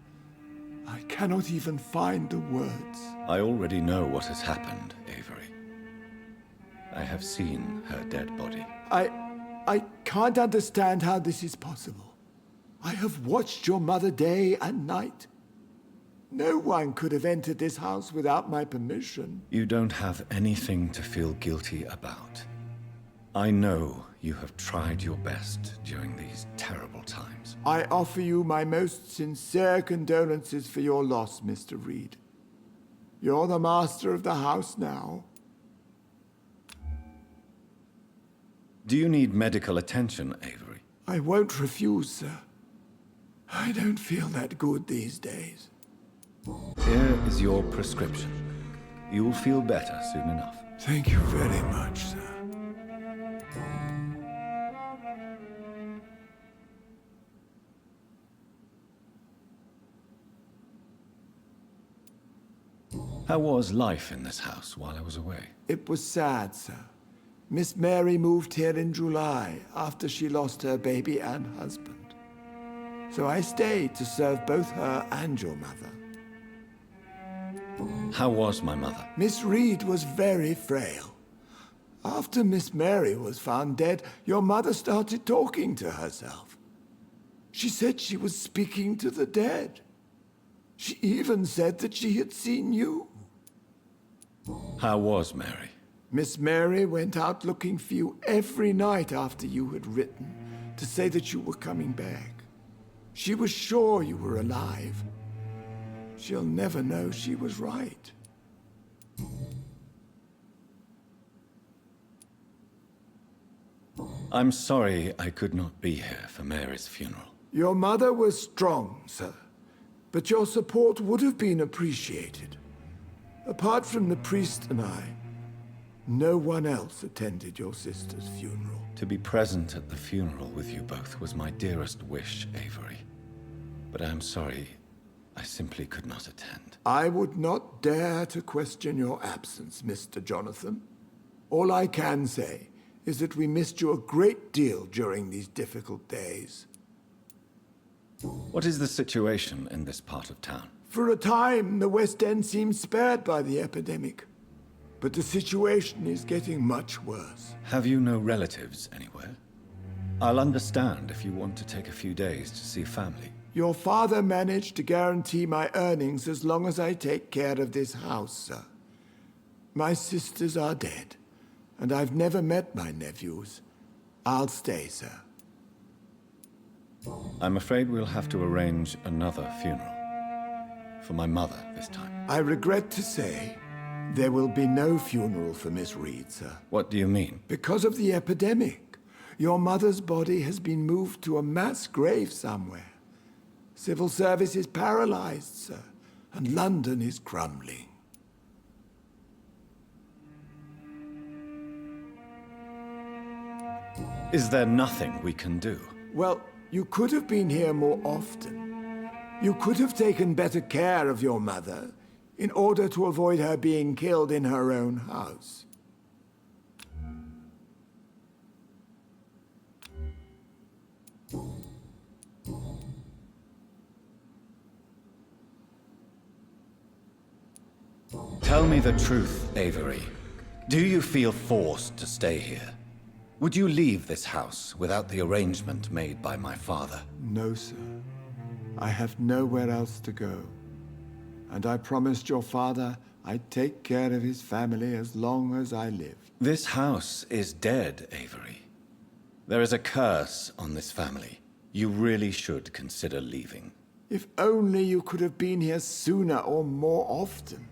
I cannot even find the words. I already know what has happened, Avery. I have seen her dead body. I can't understand how this is possible. I have watched your mother day and night. No one could have entered this house without my permission. You don't have anything to feel guilty about. I know you have tried your best during these terrible times. I offer you my most sincere condolences for your loss, Mr. Reed. You're the master of the house now. Do you need medical attention, Avery? I won't refuse, sir. I don't feel that good these days. Here is your prescription. You will feel better soon enough. Thank you very much, sir. How was life in this house while I was away? It was sad, sir. Miss Mary moved here in July after she lost her baby and husband. So I stayed to serve both her and your mother. How was my mother? Miss Reed was very frail. After Miss Mary was found dead, your mother started talking to herself. She said she was speaking to the dead. She even said that she had seen you. How was Mary? Miss Mary went out looking for you every night after you had written to say that you were coming back. She was sure you were alive. She'll never know she was right. I'm sorry I could not be here for Mary's funeral. Your mother was strong, sir, but your support would have been appreciated. Apart from the priest and I, no one else attended your sister's funeral. To be present at the funeral with you both was my dearest wish, Avery. But I am sorry, I simply could not attend. I would not dare to question your absence, Mr. Jonathan. All I can say is that we missed you a great deal during these difficult days. What is the situation in this part of town? For a time, the West End seemed spared by the epidemic. But the situation is getting much worse. Have you no relatives anywhere? I'll understand if you want to take a few days to see family. Your father managed to guarantee my earnings as long as I take care of this house, sir. My sisters are dead, and I've never met my nephews. I'll stay, sir. I'm afraid we'll have to arrange another funeral. For my mother this time. I regret to say, there will be no funeral for Miss Reed, sir. What do you mean? Because of the epidemic. Your mother's body has been moved to a mass grave somewhere. Civil service is paralyzed, sir, and London is crumbling. Is there nothing we can do? Well, you could have been here more often. You could have taken better care of your mother in order to avoid her being killed in her own house. Tell me the truth, Avery. Do you feel forced to stay here? Would you leave this house without the arrangement made by my father? No, sir. I have nowhere else to go. And I promised your father I'd take care of his family as long as I lived. This house is dead, Avery. There is a curse on this family. You really should consider leaving. If only you could have been here sooner or more often.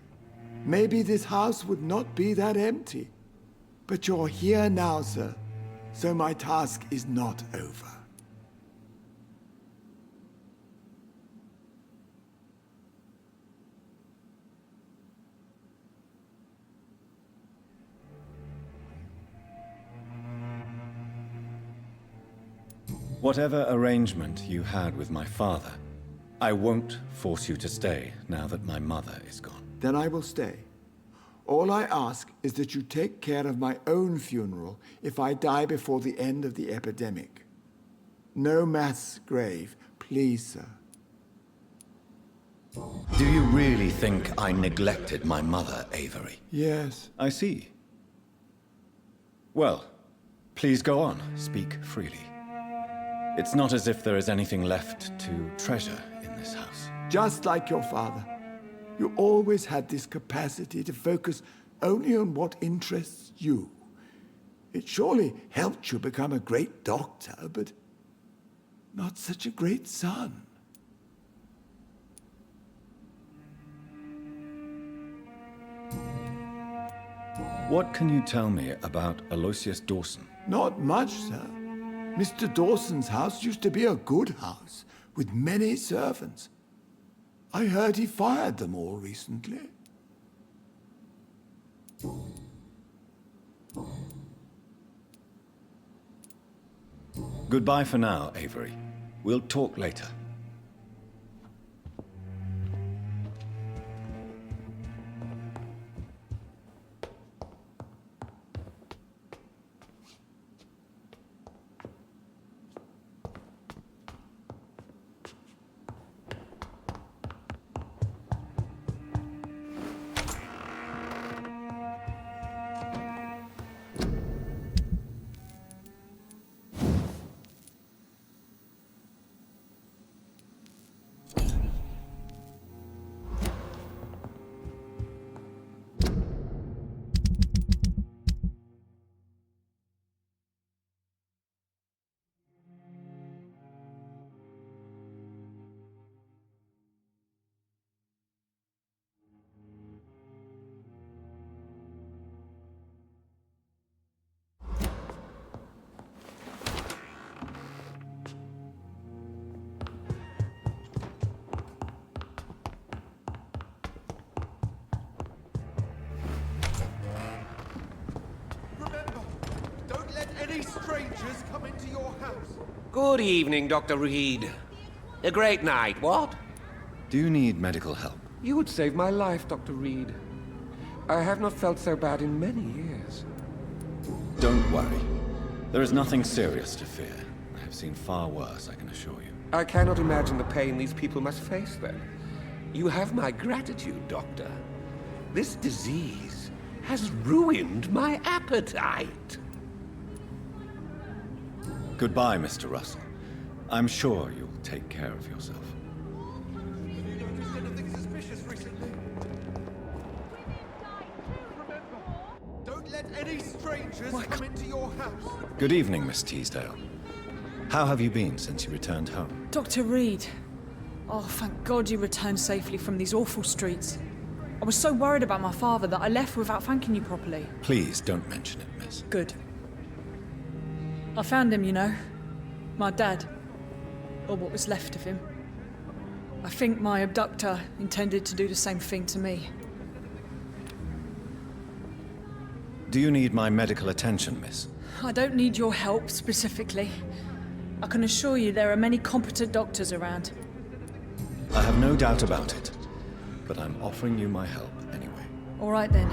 Maybe this house would not be that empty. But you're here now, sir, so my task is not over. Whatever arrangement you had with my father, I won't force you to stay now that my mother is gone. Then I will stay. All I ask is that you take care of my own funeral if I die before the end of the epidemic. No mass grave, please, sir. Do you really think I neglected my mother, Avery? Yes. I see. Well, please go on. Speak freely. It's not as if there is anything left to treasure in this house. Just like your father. You always had this capacity to focus only on what interests you. It surely helped you become a great doctor, but not such a great son. What can you tell me about Aloysius Dawson? Not much, sir. Mr. Dawson's house used to be a good house, with many servants. I heard he fired them all recently. Goodbye for now, Avery. We'll talk later. strangers come into your house? Good evening, Dr. Reed. A great night, what? Do you need medical help? You would save my life, Dr. Reed. I have not felt so bad in many years. Don't worry. There is nothing serious to fear. I have seen far worse, I can assure you. I cannot imagine the pain these people must face then. You have my gratitude, Doctor. This disease has ruined my appetite. Goodbye, Mr. Russell. I'm sure you'll take care of yourself. Anything suspicious recently? Don't let any strangers come into your house. Good evening, Miss Teasdale. How have you been since you returned home? Dr. Reed. Oh, thank God you returned safely from these awful streets. I was so worried about my father that I left without thanking you properly. Please don't mention it, miss. Good. I found him, you know. My dad. Or what was left of him. I think my abductor intended to do the same thing to me. Do you need my medical attention, miss? I don't need your help specifically. I can assure you there are many competent doctors around. I have no doubt about it, but I'm offering you my help anyway. All right then.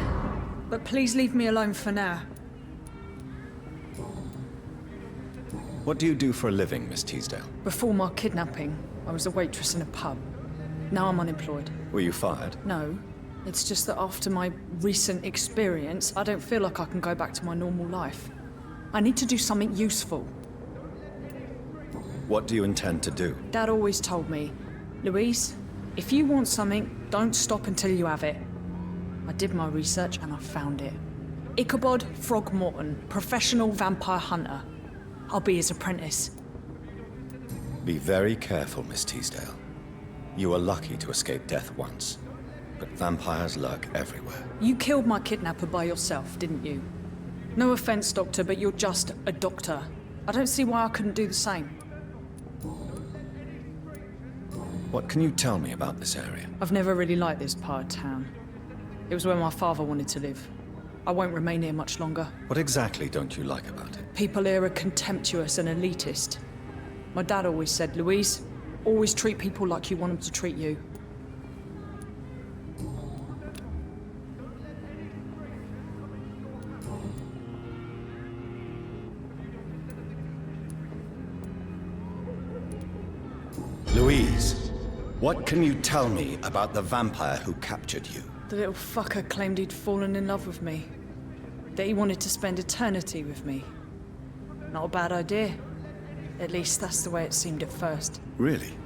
But please leave me alone for now. What do you do for a living, Miss Teasdale? Before my kidnapping, I was a waitress in a pub. Now I'm unemployed. Were you fired? No. It's just that after my recent experience, I don't feel like I can go back to my normal life. I need to do something useful. What do you intend to do? Dad always told me, Louise, if you want something, don't stop until you have it. I did my research and I found it. Ichabod Throgmorton, professional vampire hunter. I'll be his apprentice. Be very careful, Miss Teasdale. You were lucky to escape death once, but vampires lurk everywhere. You killed my kidnapper by yourself, didn't you? No offense, Doctor, but you're just a doctor. I don't see why I couldn't do the same. What can you tell me about this area? I've never really liked this part of town. It was where my father wanted to live. I won't remain here much longer. What exactly don't you like about it? People here are contemptuous and elitist. My dad always said, Louise, always treat people like you want them to treat you. Louise, what can you tell me about the vampire who captured you? The little fucker claimed he'd fallen in love with me. That he wanted to spend eternity with me. Not a bad idea. At least that's the way it seemed at first. Really?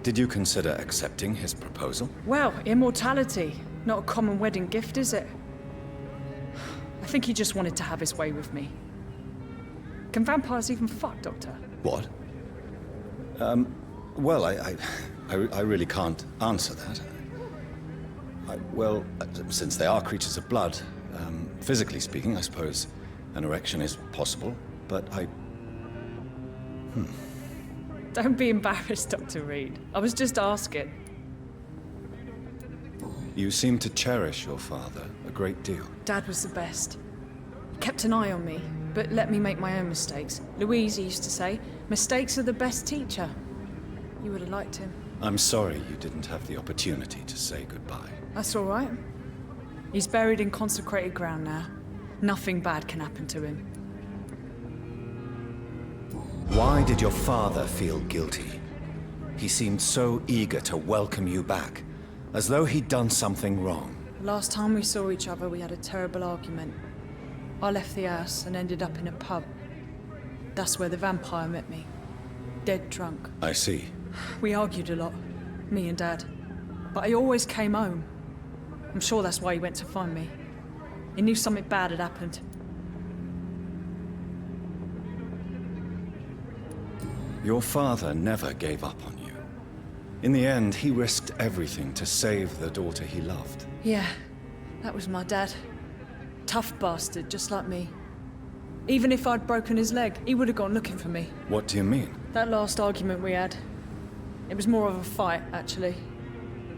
Did you consider accepting his proposal? Well, immortality. Not a common wedding gift, is it? I think he just wanted to have his way with me. Can vampires even fuck, Doctor? What? Well, I really can't answer that. Well, since they are creatures of blood, physically speaking, I suppose an erection is possible, but Don't be embarrassed, Dr. Reed. I was just asking. You seem to cherish your father a great deal. Dad was the best. He kept an eye on me, but let me make my own mistakes. Louise used to say, mistakes are the best teacher. You would have liked him. I'm sorry you didn't have the opportunity to say goodbye. That's all right. He's buried in consecrated ground now. Nothing bad can happen to him. Why did your father feel guilty? He seemed so eager to welcome you back, as though he'd done something wrong. Last time we saw each other, we had a terrible argument. I left the house and ended up in a pub. That's where the vampire met me. Dead drunk. I see. We argued a lot, me and Dad. But he always came home. I'm sure that's why he went to find me. He knew something bad had happened. Your father never gave up on you. In the end, he risked everything to save the daughter he loved. Yeah, that was my dad. Tough bastard, just like me. Even if I'd broken his leg, he would have gone looking for me. What do you mean? That last argument we had, it was more of a fight, actually.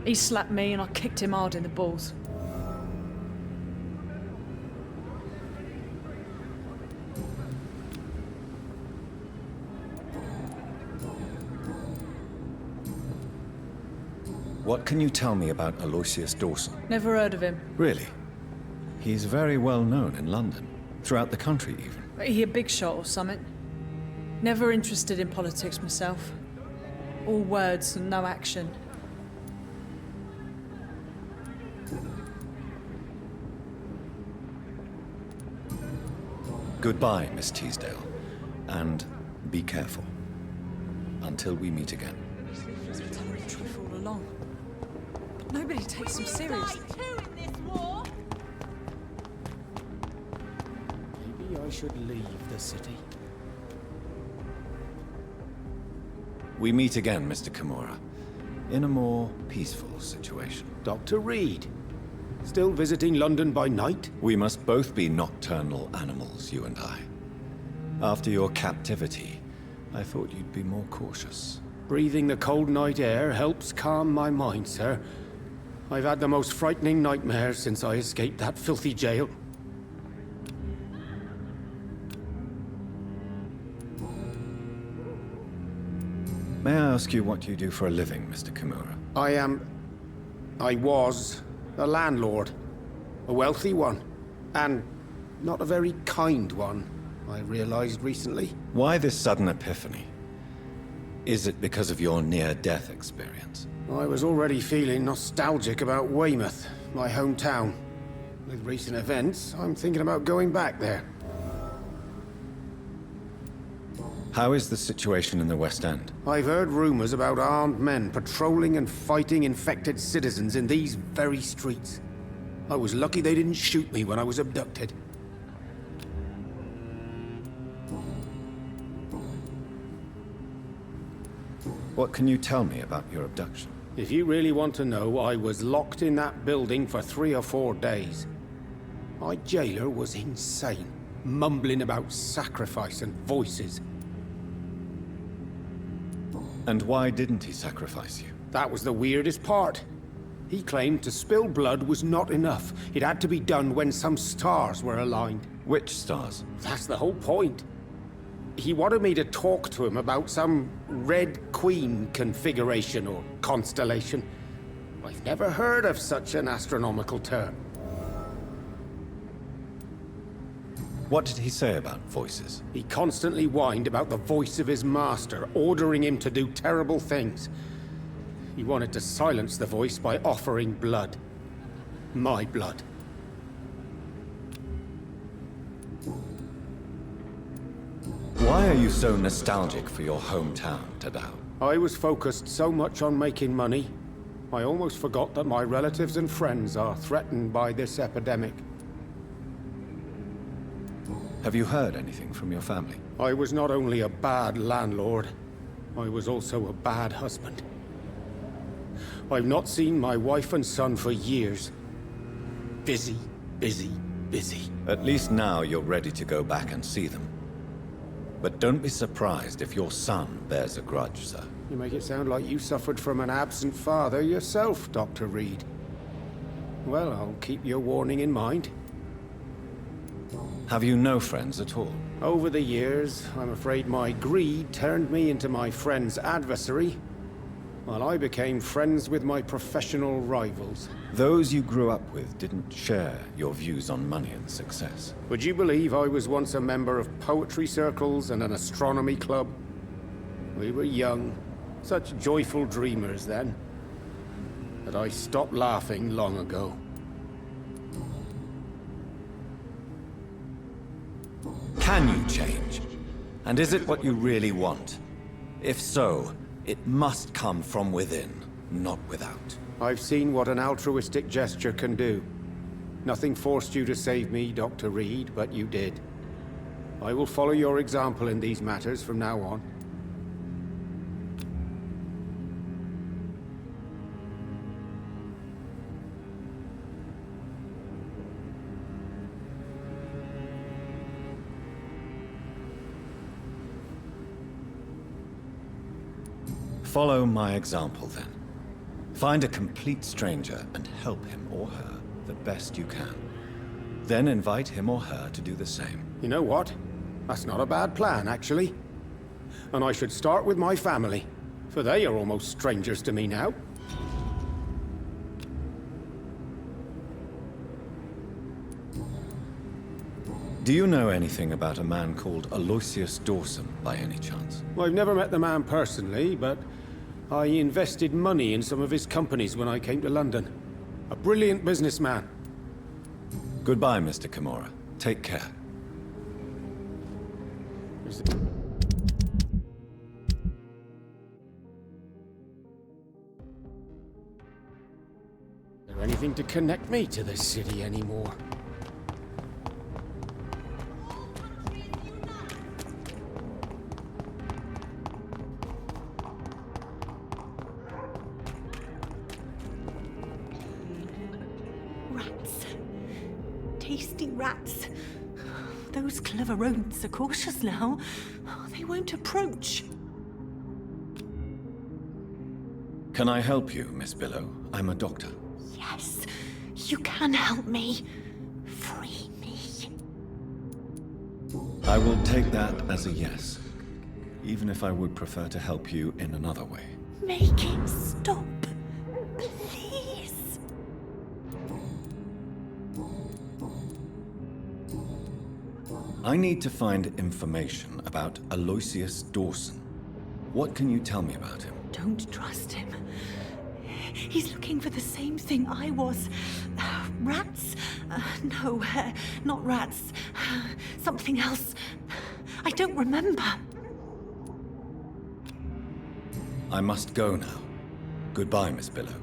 He slapped me and I kicked him hard in the balls. What can you tell me about Aloysius Dawson? Never heard of him. Really? He's very well known in London, throughout the country even. He a big shot or something? Never interested in politics myself. All words and no action. Goodbye, Miss Teasdale. And be careful. Until we meet again. He's been telling the truth all along. But nobody takes him seriously. Maybe I should leave the city. We meet again, Mr. Kimura. In a more peaceful situation. Dr. Reed. Still visiting London by night? We must both be nocturnal animals, you and I. After your captivity, I thought you'd be more cautious. Breathing the cold night air helps calm my mind, sir. I've had the most frightening nightmares since I escaped that filthy jail. May I ask you what you do for a living, Mr. Kimura? I was a landlord. A wealthy one. And not a very kind one, I realized recently. Why this sudden epiphany? Is it because of your near-death experience? I was already feeling nostalgic about Weymouth, my hometown. With recent events, I'm thinking about going back there. How is the situation in the West End? I've heard rumors about armed men patrolling and fighting infected citizens in these very streets. I was lucky they didn't shoot me when I was abducted. What can you tell me about your abduction? If you really want to know, I was locked in that building for 3 or 4 days. My jailer was insane, mumbling about sacrifice and voices. And why didn't he sacrifice you? That was the weirdest part. He claimed to spill blood was not enough. It had to be done when some stars were aligned. Which stars? That's the whole point. He wanted me to talk to him about some Red Queen configuration or constellation. I've never heard of such an astronomical term. What did he say about voices? He constantly whined about the voice of his master, ordering him to do terrible things. He wanted to silence the voice by offering blood. My blood. Why are you so nostalgic for your hometown, Tadao? I was focused so much on making money, I almost forgot that my relatives and friends are threatened by this epidemic. Have you heard anything from your family? I was not only a bad landlord, I was also a bad husband. I've not seen my wife and son for years. Busy, busy, busy. At least now you're ready to go back and see them. But don't be surprised if your son bears a grudge, sir. You make it sound like you suffered from an absent father yourself, Dr. Reed. Well, I'll keep your warning in mind. Have you no friends at all? Over the years, I'm afraid my greed turned me into my friend's adversary, while I became friends with my professional rivals. Those you grew up with didn't share your views on money and success. Would you believe I was once a member of poetry circles and an astronomy club? We were young, such joyful dreamers then. But I stopped laughing long ago. Can you change? And is it what you really want? If so, it must come from within, not without. I've seen what an altruistic gesture can do. Nothing forced you to save me, Dr. Reed, but you did. I will follow your example in these matters from now on. Follow my example, then. Find a complete stranger and help him or her the best you can. Then invite him or her to do the same. You know what? That's not a bad plan, actually. And I should start with my family, for they are almost strangers to me now. Do you know anything about a man called Aloysius Dawson, by any chance? Well, I've never met the man personally, but I invested money in some of his companies when I came to London. A brilliant businessman. Goodbye, Mr. Kimura. Take care. Is there anything to connect me to this city anymore? Rats. Tasty rats. Those clever rodents are cautious now. They won't approach. Can I help you, Miss Billow? I'm a doctor. Yes, you can help me. Free me. I will take that as a yes, even if I would prefer to help you in another way. Make it stop. Please. I need to find information about Aloysius Dawson. What can you tell me about him? Don't trust him. He's looking for the same thing I was. Rats? No, not rats. Something else. I don't remember. I must go now. Goodbye, Miss Billow.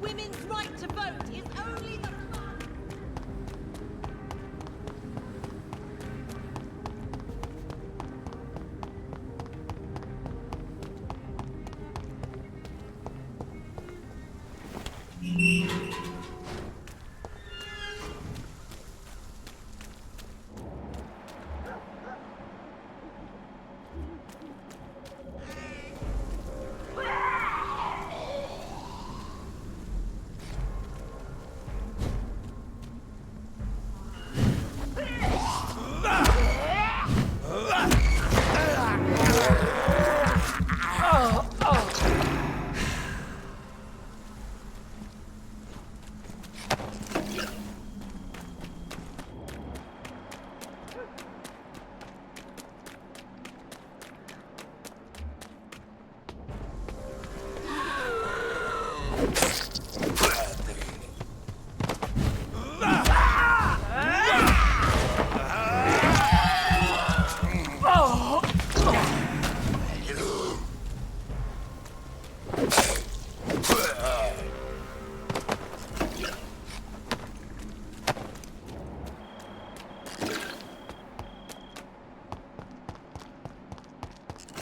Women's right to vote is only the first.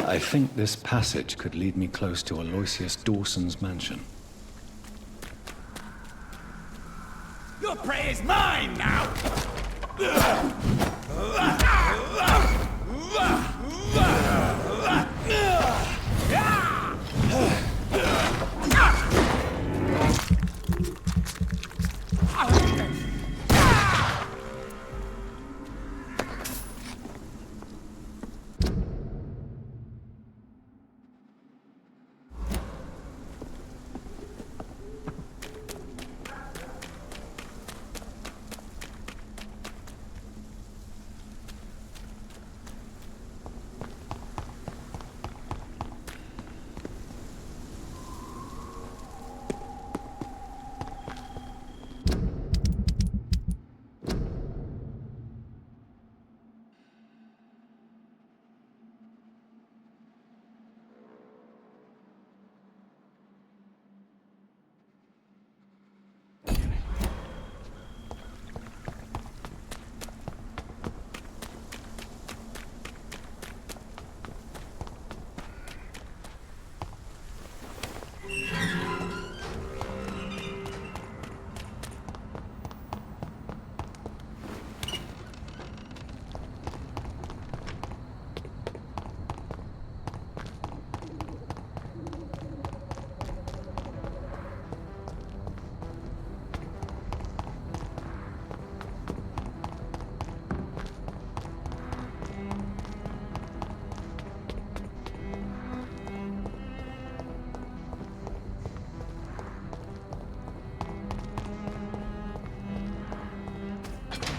I think this passage could lead me close to Aloysius Dawson's mansion. Your prey is mine now!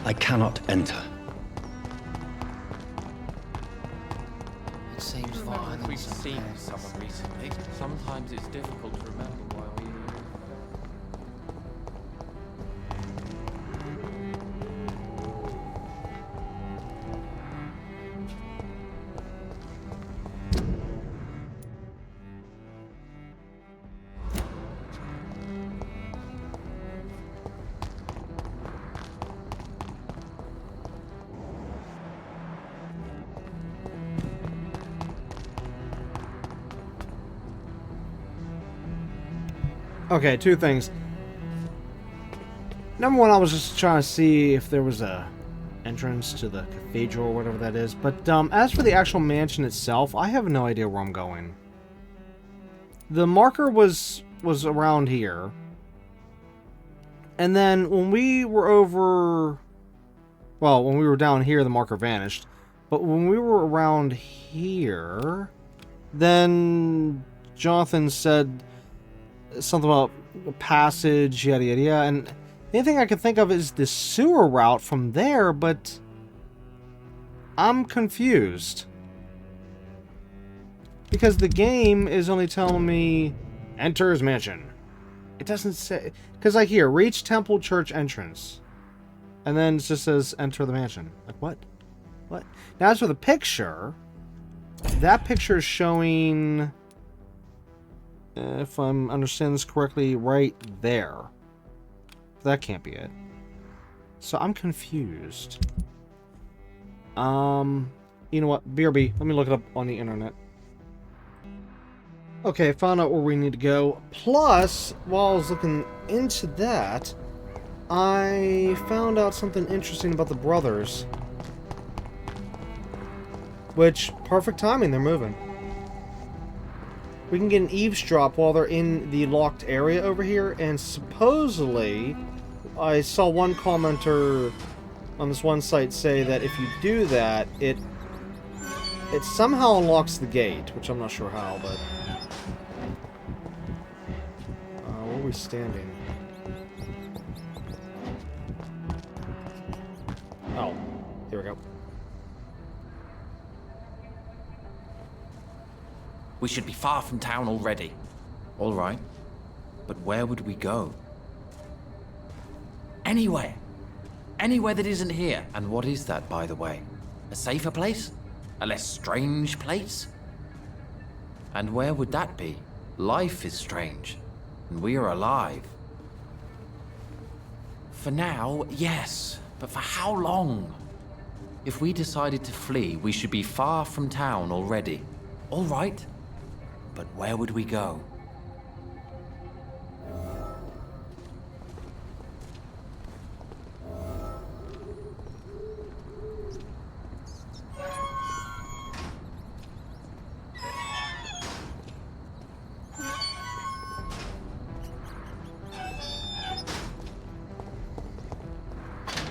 I cannot enter. It seems fine. We've seen someone recently. Sometimes it's difficult to remember why we. Okay, two things. Number one, I was just trying to see if there was a entrance to the cathedral or whatever that is. But as for the actual mansion itself, I have no idea where I'm going. The marker was around here. And then when we were over... Well, when we were down here, the marker vanished. But when we were around here... Then Jonathan said something about a passage, yada yada yada. And the only thing I can think of is the sewer route from there, but... I'm confused. Because the game is only telling me... Enter his mansion. It doesn't say... Because like here, reach temple church entrance. And then it just says enter the mansion. Like what? What? Now as for the picture... That picture is showing... if I'm understanding this correctly, right there. That can't be it. So I'm confused. You know what? BRB. Let me look it up on the internet. Okay, found out where we need to go. Plus, while I was looking into that, I found out something interesting about the brothers. Which, perfect timing, they're moving. We can get an eavesdrop while they're in the locked area over here, and supposedly, I saw one commenter on this one site say that if you do that, it somehow unlocks the gate, which I'm not sure how, but... where are we standing? Oh, here we go. We should be far from town already. All right. But where would we go? Anywhere. Anywhere that isn't here. And what is that, by the way? A safer place? A less strange place? And where would that be? Life is strange. And we are alive. For now, yes. But for how long? If we decided to flee, we should be far from town already. All right. But where would we go?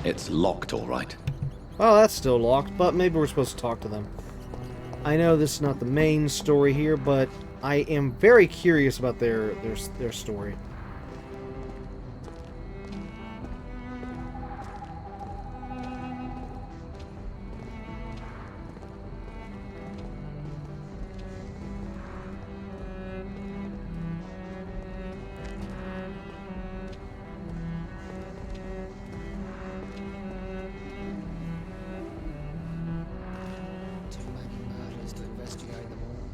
It's locked, all right. Well, that's still locked, but maybe we're supposed to talk to them. I know this is not the main story here, but I am very curious about their story.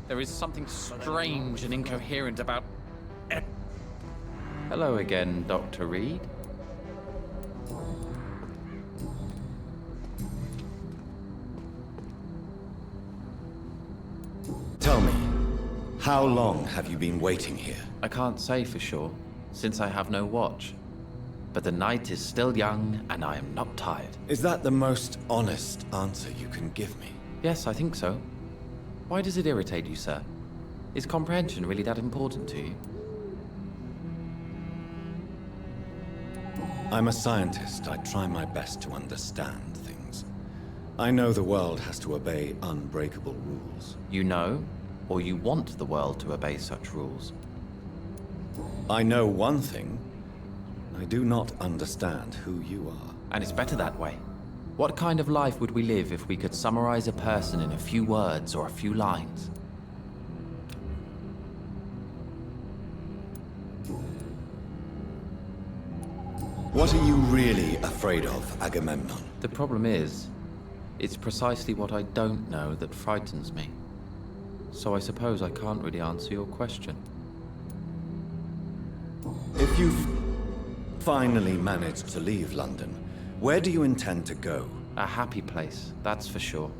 There is something strange and incoherent about... Hello again, Dr. Reed. Tell me, how long have you been waiting here? I can't say for sure, since I have no watch. But the night is still young, and I am not tired. Is that the most honest answer you can give me? Yes, I think so. Why does it irritate you, sir? Is comprehension really that important to you? I'm a scientist. I try my best to understand things. I know the world has to obey unbreakable rules. You know, or you want the world to obey such rules? I know one thing. I do not understand who you are. And it's better that way. What kind of life would we live if we could summarize a person in a few words or a few lines? What are you really afraid of, Agamemnon? The problem is, it's precisely what I don't know that frightens me. So I suppose I can't really answer your question. If you've finally managed to leave London, where do you intend to go? A happy place, that's for sure.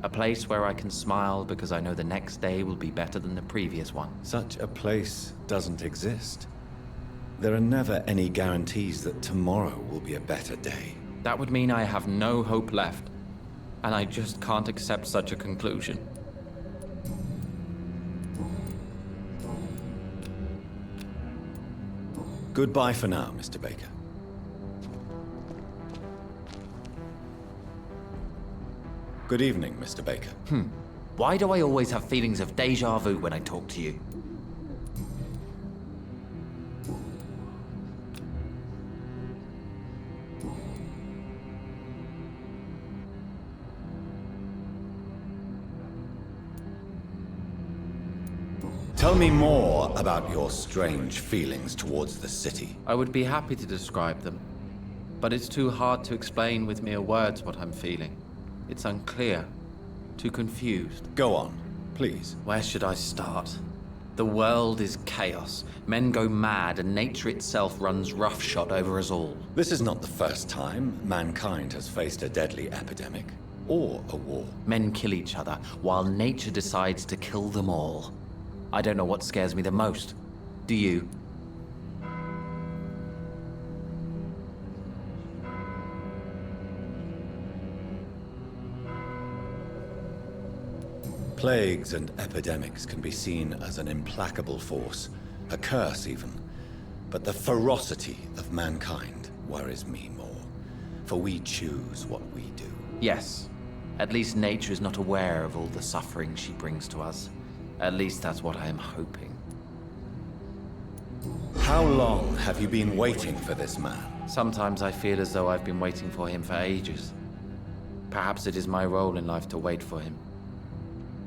A place where I can smile because I know the next day will be better than the previous one. Such a place doesn't exist. There are never any guarantees that tomorrow will be a better day. That would mean I have no hope left, and I just can't accept such a conclusion. Goodbye for now, Mr. Baker. Good evening, Mr. Baker. Why do I always have feelings of déjà vu when I talk to you? Tell me more about your strange feelings towards the city. I would be happy to describe them, but it's too hard to explain with mere words what I'm feeling. It's unclear, too confused. Go on, please. Where should I start? The world is chaos. Men go mad, and nature itself runs roughshod over us all. This is not the first time mankind has faced a deadly epidemic, or a war. Men kill each other, while nature decides to kill them all. I don't know what scares me the most. Do you? Plagues and epidemics can be seen as an implacable force, a curse even. But the ferocity of mankind worries me more, for we choose what we do. Yes. At least nature is not aware of all the suffering she brings to us. At least that's what I am hoping. How long have you been waiting for this man? Sometimes I feel as though I've been waiting for him for ages. Perhaps it is my role in life to wait for him.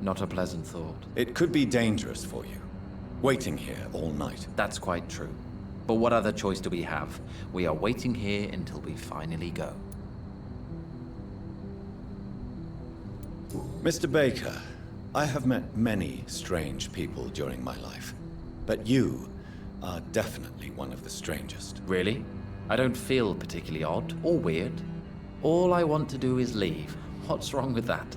Not a pleasant thought. It could be dangerous for you, waiting here all night. That's quite true. But what other choice do we have? We are waiting here until we finally go. Mr. Baker, I have met many strange people during my life, but you are definitely one of the strangest. Really? I don't feel particularly odd or weird. All I want to do is leave. What's wrong with that?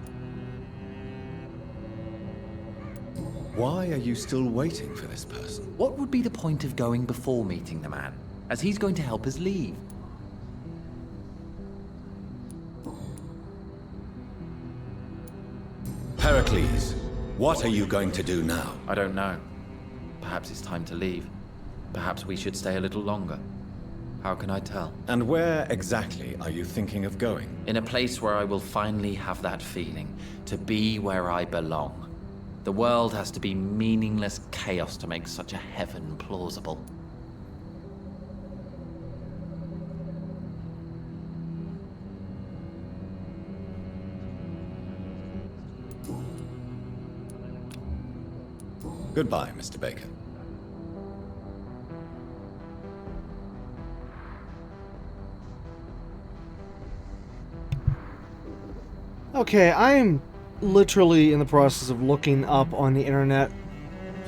Why are you still waiting for this person? What would be the point of going before meeting the man, as he's going to help us leave? Pericles, what are you going to do now? I don't know. Perhaps it's time to leave. Perhaps we should stay a little longer. How can I tell? And where exactly are you thinking of going? In a place where I will finally have that feeling, to be where I belong. The world has to be meaningless chaos to make such a heaven plausible. Goodbye, Mr. Baker. Okay, I'm literally in the process of looking up on the internet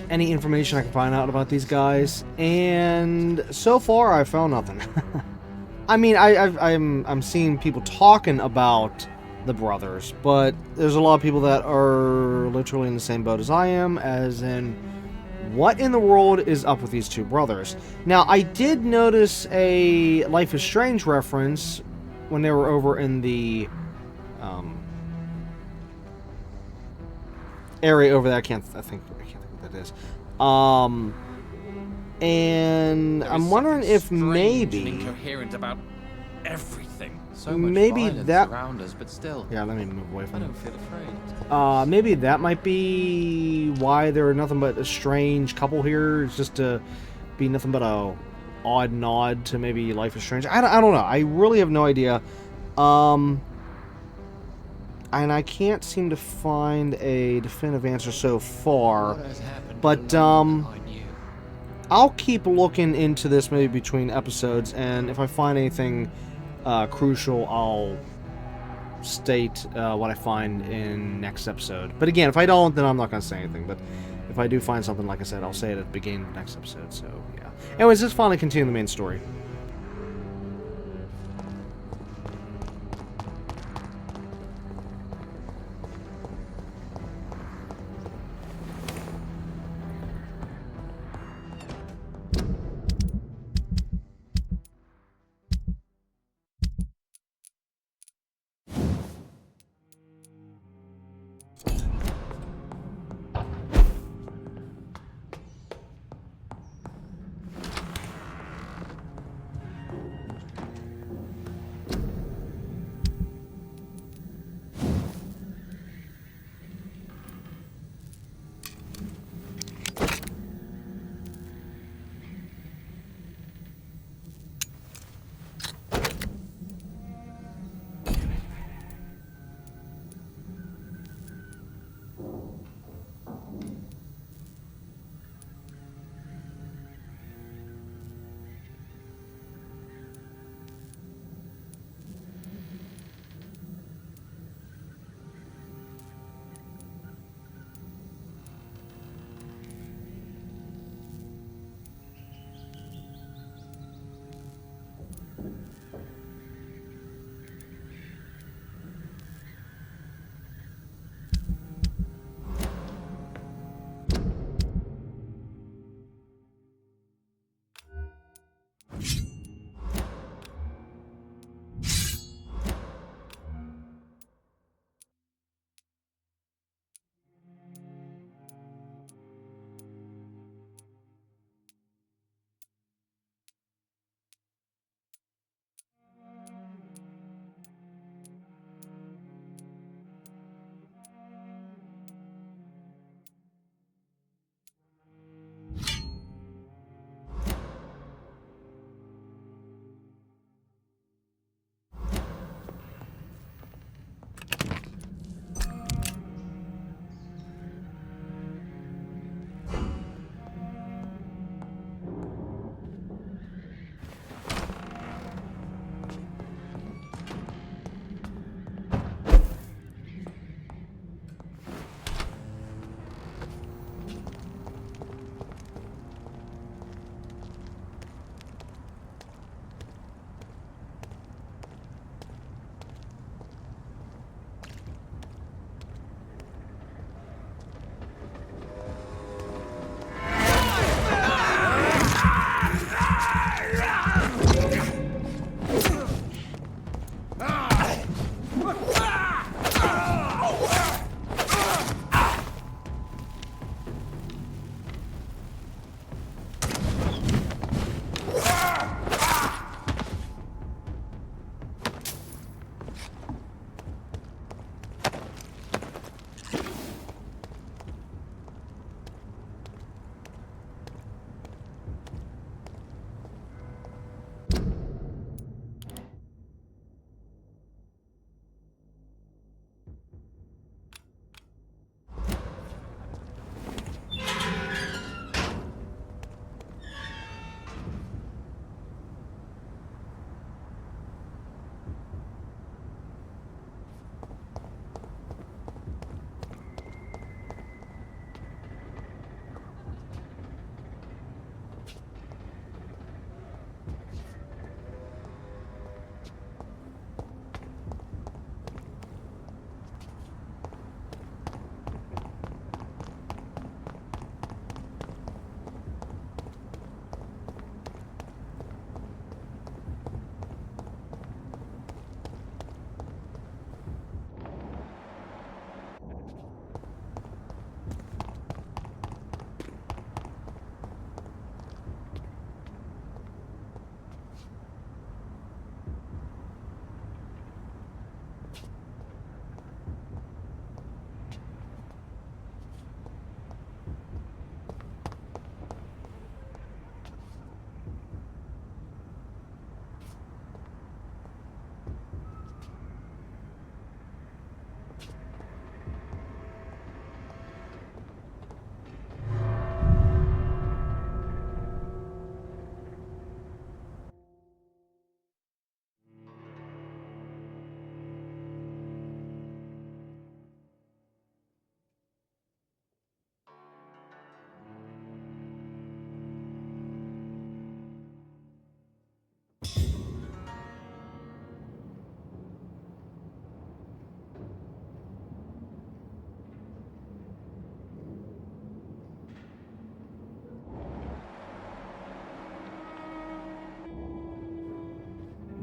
any information I can find out about these guys, and so far I found nothing. I mean, I'm seeing people talking about the brothers, but there's a lot of people that are literally in the same boat as I am, as in, what in the world is up with these two brothers? Now, I did notice a Life is Strange reference when they were over in the area over there. I can't think what that is. And I'm wondering if maybe incoherent about everything. So much maybe violence that around us, but still. Yeah, let me move away from I it. don't feel afraid. Maybe that might be why they're nothing but a strange couple here. It's just to be nothing but a odd nod to maybe Life is Strange. I don't know. I really have no idea. And I can't seem to find a definitive answer so far. But, I'll keep looking into this maybe between episodes, and if I find anything crucial, I'll state what I find in next episode. But again, if I don't, then I'm not going to say anything. But if I do find something, like I said, I'll say it at the beginning of the next episode. So, yeah. Anyways, let's finally continue the main story.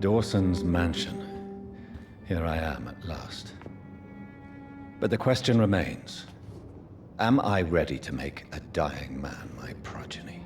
Dawson's mansion. Here I am at last. But the question remains, am I ready to make a dying man my progeny?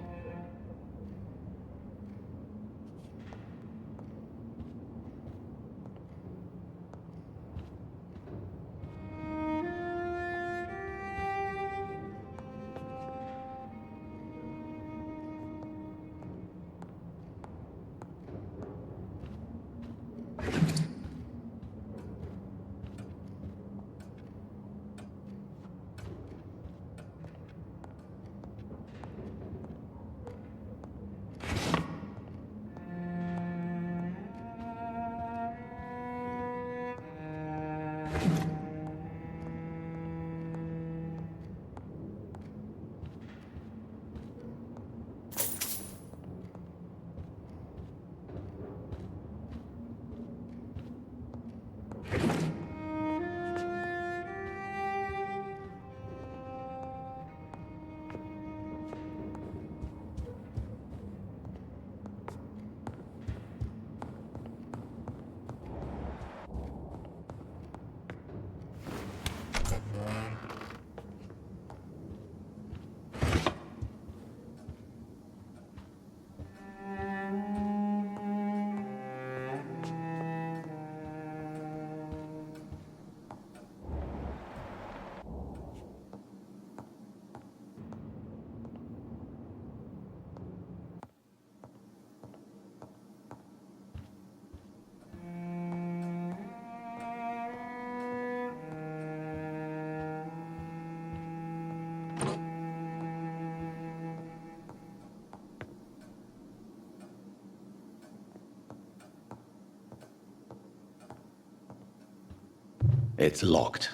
It's locked.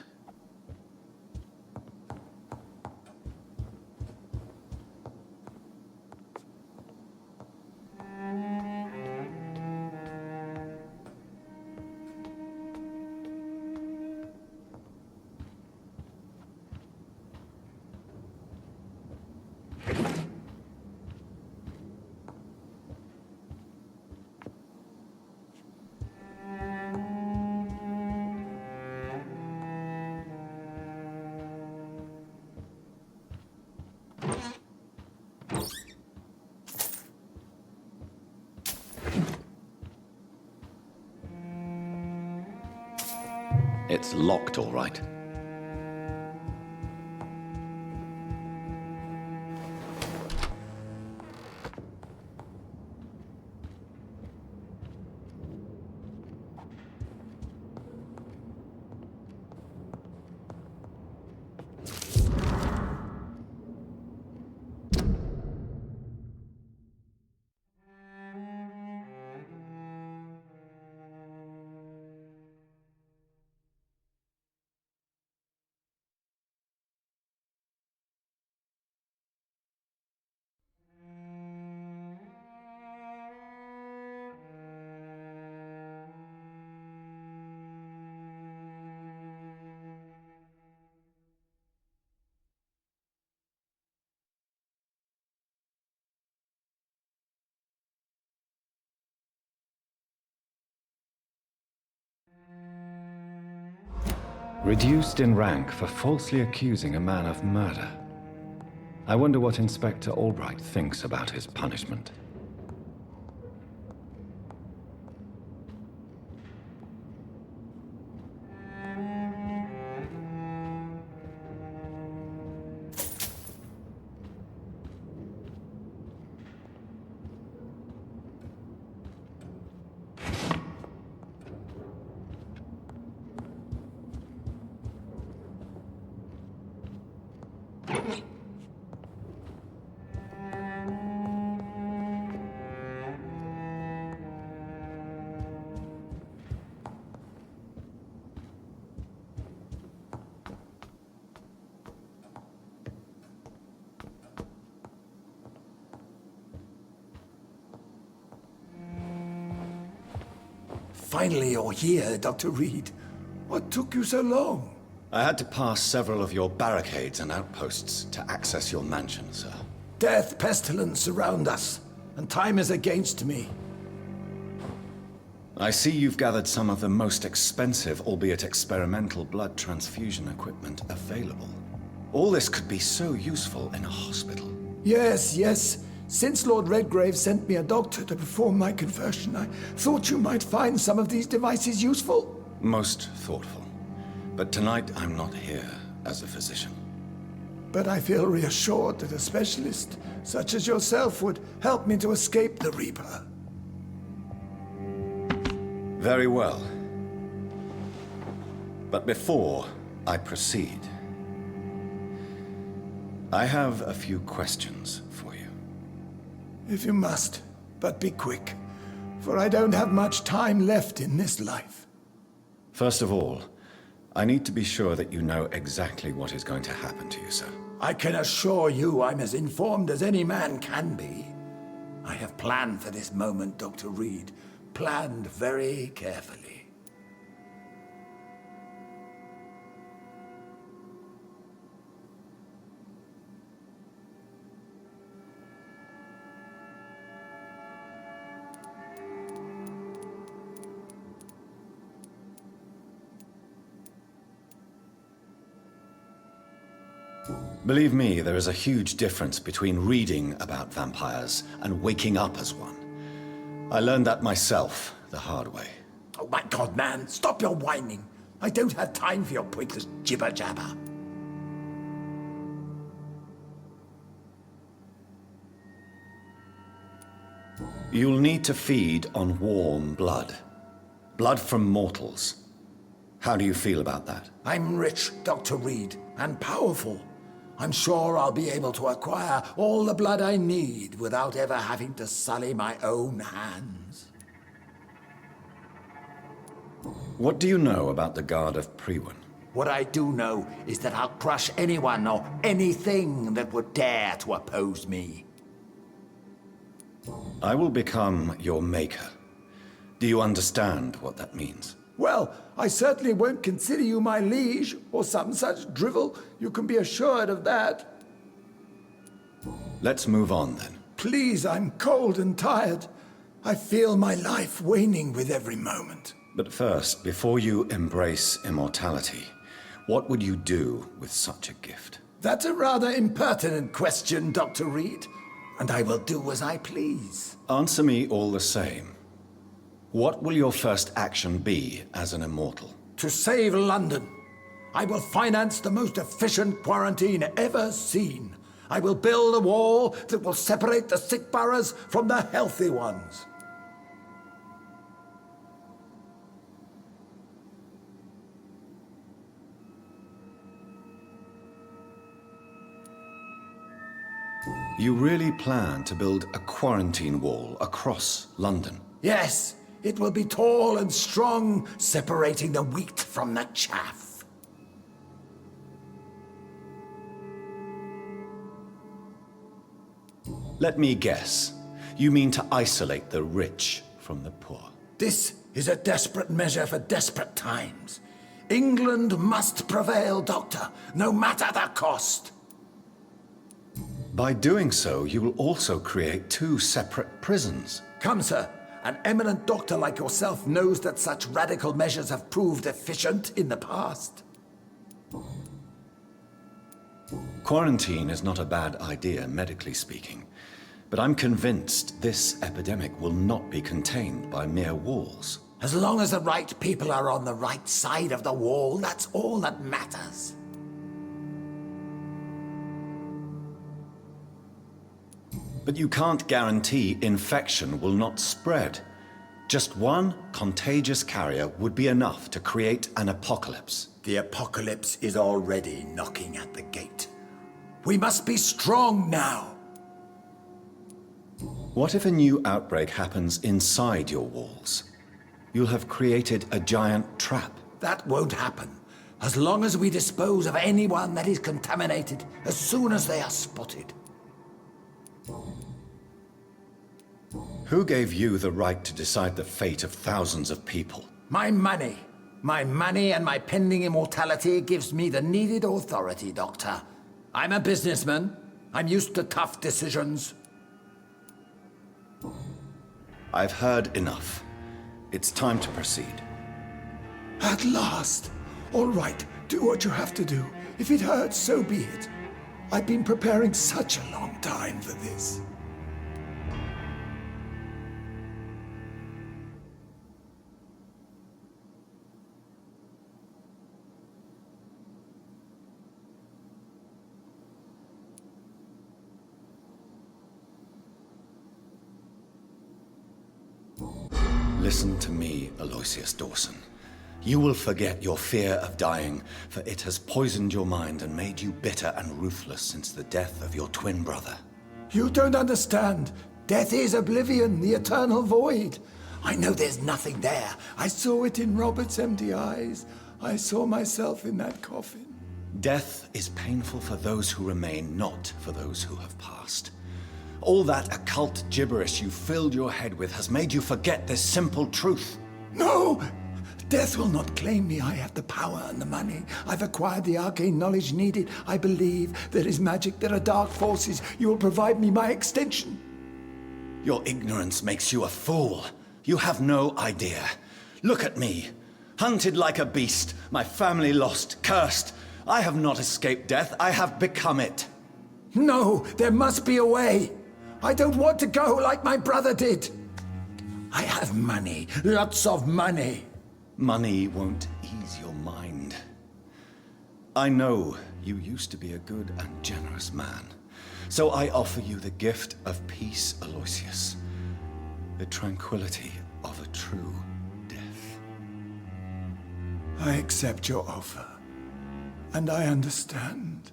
It's locked, all right. Reduced in rank for falsely accusing a man of murder. I wonder what Inspector Albright thinks about his punishment. Finally, you're here, Dr. Reed. What took you so long? I had to pass several of your barricades and outposts to access your mansion, sir. Death, pestilence surround us, and time is against me. I see you've gathered some of the most expensive, albeit experimental, blood transfusion equipment available. All this could be so useful in a hospital. Yes, yes. Since Lord Redgrave sent me a doctor to perform my conversion, I thought you might find some of these devices useful. Most thoughtful. But tonight I'm not here as a physician. But I feel reassured that a specialist such as yourself would help me to escape the Reaper. Very well. But before I proceed, I have a few questions for you. If you must, but be quick, for I don't have much time left in this life. First of all, I need to be sure that you know exactly what is going to happen to you, sir. I can assure you I'm as informed as any man can be. I have planned for this moment, Dr. Reed. Planned very carefully. Believe me, there is a huge difference between reading about vampires and waking up as one. I learned that myself the hard way. Oh my God, man, stop your whining. I don't have time for your pointless jibber-jabber. You'll need to feed on warm blood. Blood from mortals. How do you feel about that? I'm rich, Dr. Reed, and powerful. I'm sure I'll be able to acquire all the blood I need without ever having to sully my own hands. What do you know about the Guard of Priwen? What I do know is that I'll crush anyone or anything that would dare to oppose me. I will become your maker. Do you understand what that means? Well, I certainly won't consider you my liege, or some such drivel. You can be assured of that. Let's move on, then. Please, I'm cold and tired. I feel my life waning with every moment. But first, before you embrace immortality, what would you do with such a gift? That's a rather impertinent question, Dr. Reed, and I will do as I please. Answer me all the same. What will your first action be as an immortal? To save London. I will finance the most efficient quarantine ever seen. I will build a wall that will separate the sick boroughs from the healthy ones. You really plan to build a quarantine wall across London? Yes. It will be tall and strong, separating the wheat from the chaff. Let me guess. You mean to isolate the rich from the poor? This is a desperate measure for desperate times. England must prevail, Doctor, no matter the cost. By doing so, you will also create two separate prisons. Come, sir. An eminent doctor like yourself knows that such radical measures have proved efficient in the past. Quarantine is not a bad idea, medically speaking. But I'm convinced this epidemic will not be contained by mere walls. As long as the right people are on the right side of the wall, that's all that matters. But you can't guarantee infection will not spread. Just one contagious carrier would be enough to create an apocalypse. The apocalypse is already knocking at the gate. We must be strong now. What if a new outbreak happens inside your walls? You'll have created a giant trap. That won't happen. As long as we dispose of anyone that is contaminated as soon as they are spotted. Who gave you the right to decide the fate of thousands of people? My money. My money and my pending immortality gives me the needed authority, Doctor. I'm a businessman. I'm used to tough decisions. I've heard enough. It's time to proceed. At last! All right, do what you have to do. If it hurts, so be it. I've been preparing such a long time for this. Listen to me, Aloysius Dawson. You will forget your fear of dying, for it has poisoned your mind and made you bitter and ruthless since the death of your twin brother. You don't understand. Death is oblivion, the eternal void. I know there's nothing there. I saw it in Robert's empty eyes. I saw myself in that coffin. Death is painful for those who remain, not for those who have passed. All that occult gibberish you filled your head with has made you forget this simple truth. No! Death will not claim me. I have the power and the money. I've acquired the arcane knowledge needed. I believe there is magic, there are dark forces. You will provide me my extension. Your ignorance makes you a fool. You have no idea. Look at me. Hunted like a beast, my family lost, cursed. I have not escaped death, I have become it. No, there must be a way. I don't want to go like my brother did. I have money, lots of money. Money won't ease your mind. I know you used to be a good and generous man, so I offer you the gift of peace, Aloysius. The tranquility of a true death. I accept your offer, and I understand.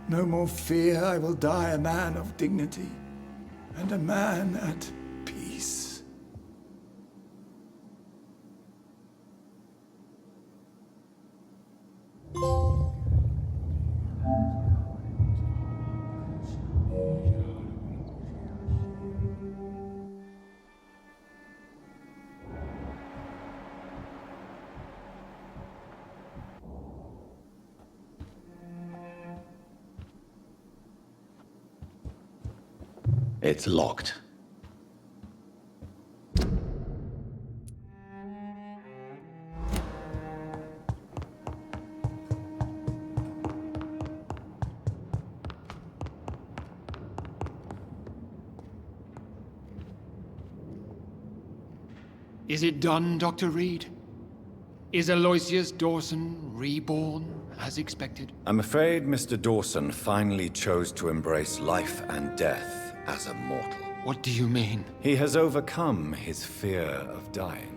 No more fear, I will die a man of dignity, and a man at peace. It's locked. Is it done, Dr. Reed? Is Aloysius Dawson reborn, as expected? I'm afraid Mr. Dawson finally chose to embrace life and death as a mortal. What do you mean? He has overcome his fear of dying.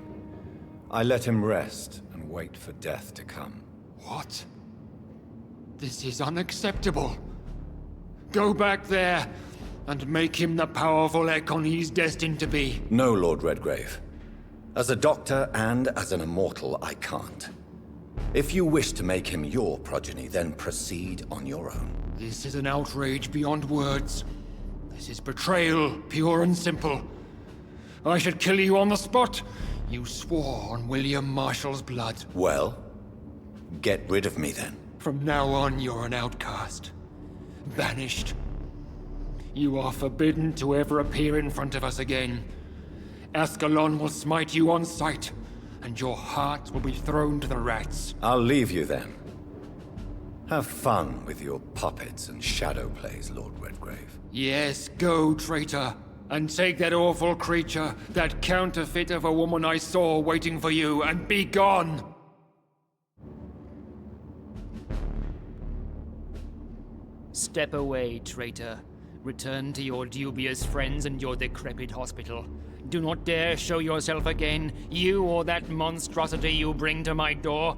I let him rest and wait for death to come. What? This is unacceptable. Go back there and make him the powerful Ekon he's destined to be. No, Lord Redgrave. As a doctor and as an immortal, I can't. If you wish to make him your progeny, then proceed on your own. This is an outrage beyond words. This is betrayal, pure and simple. I should kill you on the spot. You swore on William Marshall's blood. Well, get rid of me then. From now on, you're an outcast. Banished. You are forbidden to ever appear in front of us again. Ascalon will smite you on sight, and your heart will be thrown to the rats. I'll leave you then. Have fun with your puppets and shadow plays, Lord Redgrave. Yes, go, traitor, and take that awful creature, that counterfeit of a woman I saw waiting for you, and be gone! Step away, traitor. Return to your dubious friends and your decrepit hospital. Do not dare show yourself again, you or that monstrosity you bring to my door.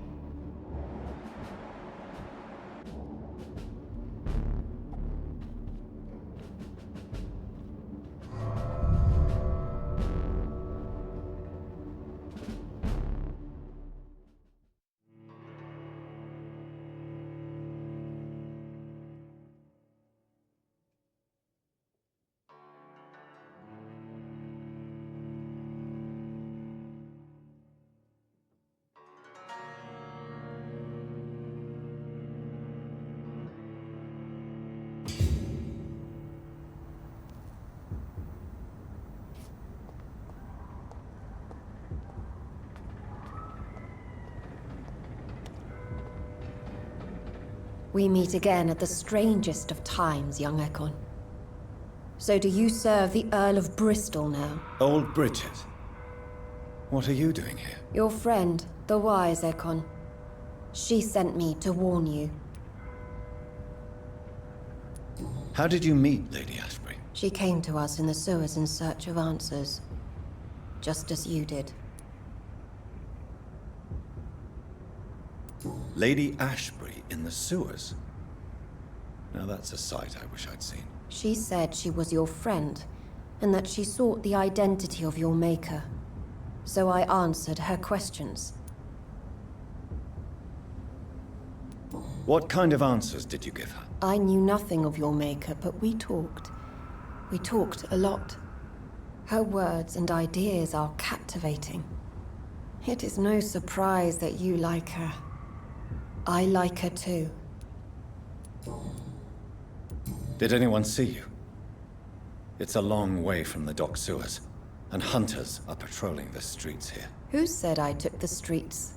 We meet again at the strangest of times, young Ekon. So do you serve the Earl of Bristol now? Old Bridget. What are you doing here? Your friend, the wise Ekon. She sent me to warn you. How did you meet Lady Ashbury? She came to us in the sewers in search of answers. Just as you did. Lady Ashbury in the sewers? Now that's a sight I wish I'd seen. She said she was your friend, and that she sought the identity of your maker. So I answered her questions. What kind of answers did you give her? I knew nothing of your maker, but we talked. We talked a lot. Her words and ideas are captivating. It is no surprise that you like her. I like her too. Did anyone see you? It's a long way from the dock sewers, and hunters are patrolling the streets here. Who said I took the streets?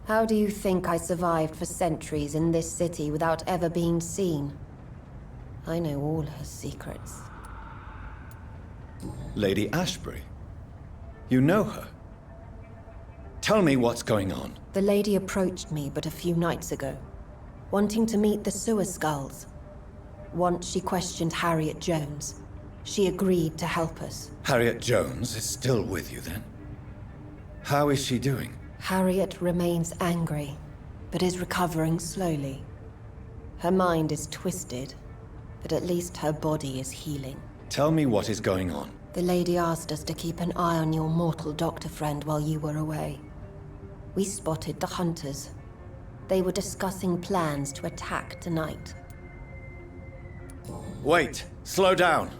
How do you think I survived for centuries in this city without ever being seen? I know all her secrets. Lady Ashbury? You know her? Tell me what's going on. The lady approached me but a few nights ago, wanting to meet the sewer skulls. Once she questioned Harriet Jones. She agreed to help us. Harriet Jones is still with you then? How is she doing? Harriet remains angry, but is recovering slowly. Her mind is twisted, but at least her body is healing. Tell me what is going on. The lady asked us to keep an eye on your mortal doctor friend while you were away. We spotted the hunters. They were discussing plans to attack tonight. Wait! Slow down!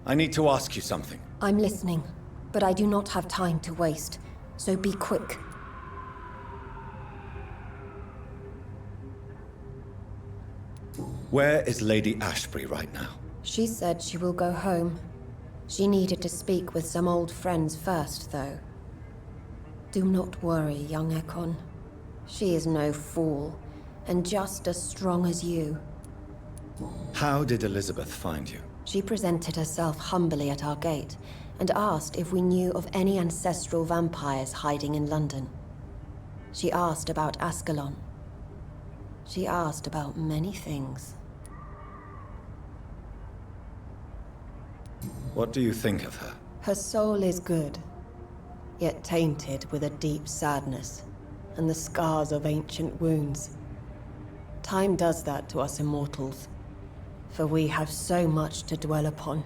I need to ask you something. I'm listening, but I do not have time to waste, so be quick. Where is Lady Ashbury right now? She said she will go home. She needed to speak with some old friends first, though. Do not worry, young Ekon. She is no fool, and just as strong as you. How did Elizabeth find you? She presented herself humbly at our gate, and asked if we knew of any ancestral vampires hiding in London. She asked about Ascalon. She asked about many things. What do you think of her? Her soul is good, yet tainted with a deep sadness, and the scars of ancient wounds. Time does that to us immortals, for we have so much to dwell upon.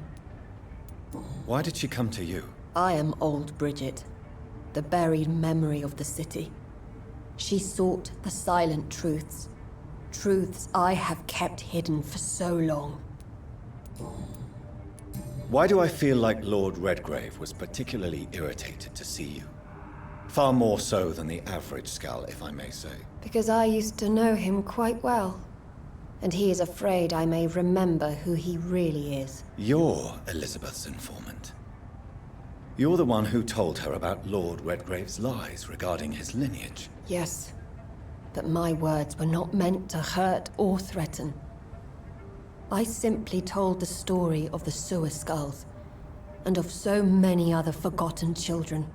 Why did she come to you? I am old Bridget, the buried memory of the city. She sought the silent truths, truths I have kept hidden for so long. Why do I feel like Lord Redgrave was particularly irritated to see you? Far more so than the average Skull, if I may say. Because I used to know him quite well, and he is afraid I may remember who he really is. You're Elizabeth's informant. You're the one who told her about Lord Redgrave's lies regarding his lineage. Yes, but my words were not meant to hurt or threaten. I simply told the story of the sewer skulls, and of so many other forgotten children.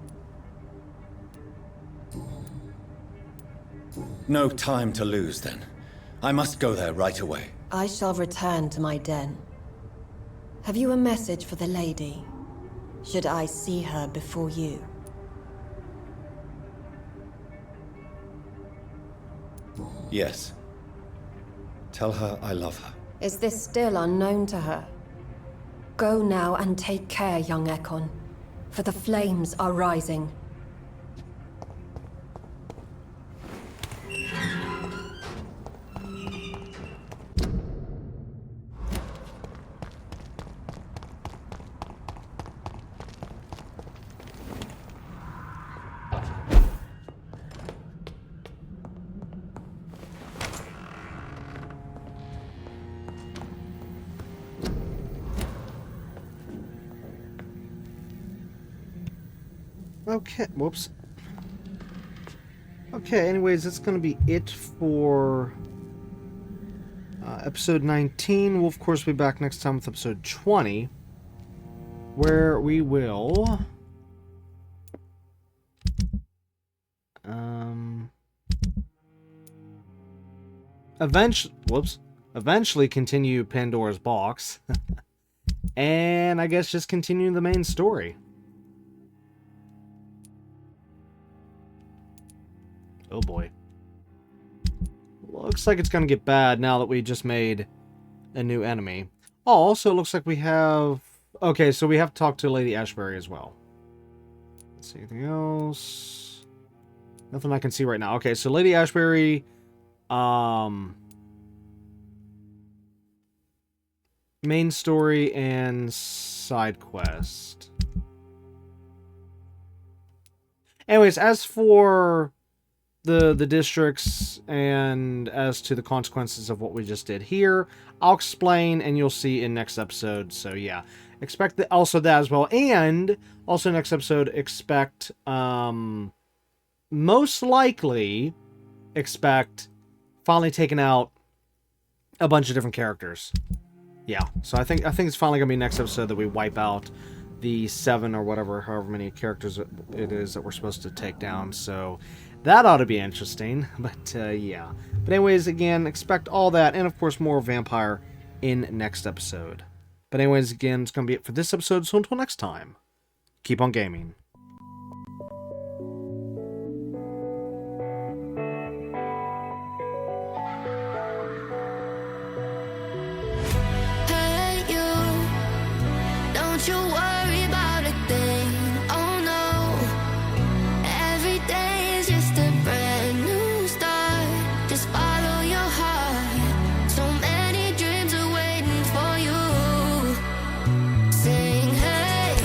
No time to lose, then. I must go there right away. I shall return to my den. Have you a message for the lady? Should I see her before you? Yes. Tell her I love her. Is this still unknown to her? Go now and take care, young Ekon, for the flames are rising. Okay, whoops. Okay, anyways, that's gonna be it for episode 19. We'll, of course, be back next time with episode 20, where we will... Eventually continue Pandora's Box. And I guess just continue the main story. Oh boy. Looks like it's gonna get bad now that we just made a new enemy. Oh, also it looks like we have... Okay, so we have to talk to Lady Ashbury as well. Let's see, anything else? Nothing I can see right now. Okay, so Lady Ashbury... main story and side quest. Anyways, as for the districts and as to the consequences of what we just did here, I'll explain and you'll see in next episode. So yeah, expect also that as well. And also next episode, expect most likely expect finally taking out a bunch of different characters. Yeah, so I think it's finally gonna be next episode that we wipe out the 7 or whatever, however many characters it is that we're supposed to take down. So that ought to be interesting. But yeah. But anyways, again, expect all that, and of course more Vampyr in next episode. But anyways, again, it's gonna be it for this episode. So until next time, keep on gaming. Don't you worry about a thing, oh no. Every day is just a brand new start. Just follow your heart. So many dreams are waiting for you. Sing, hey,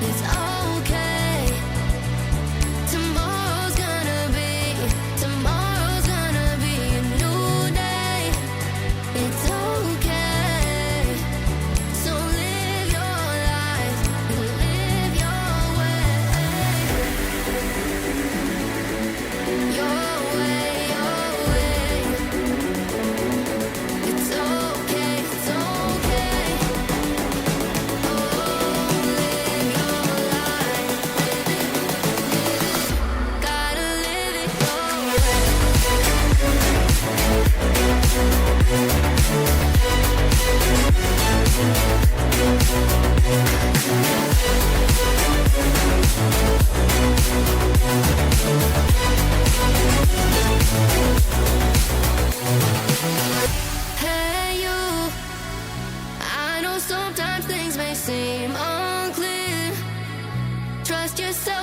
it's okay. Tomorrow's gonna be a new day. It's okay. So live your life, live your way. Your way, your way. It's okay, it's okay. Oh, live your life. Gotta live it your Hey you, I know sometimes things may seem unclear. Trust yourself.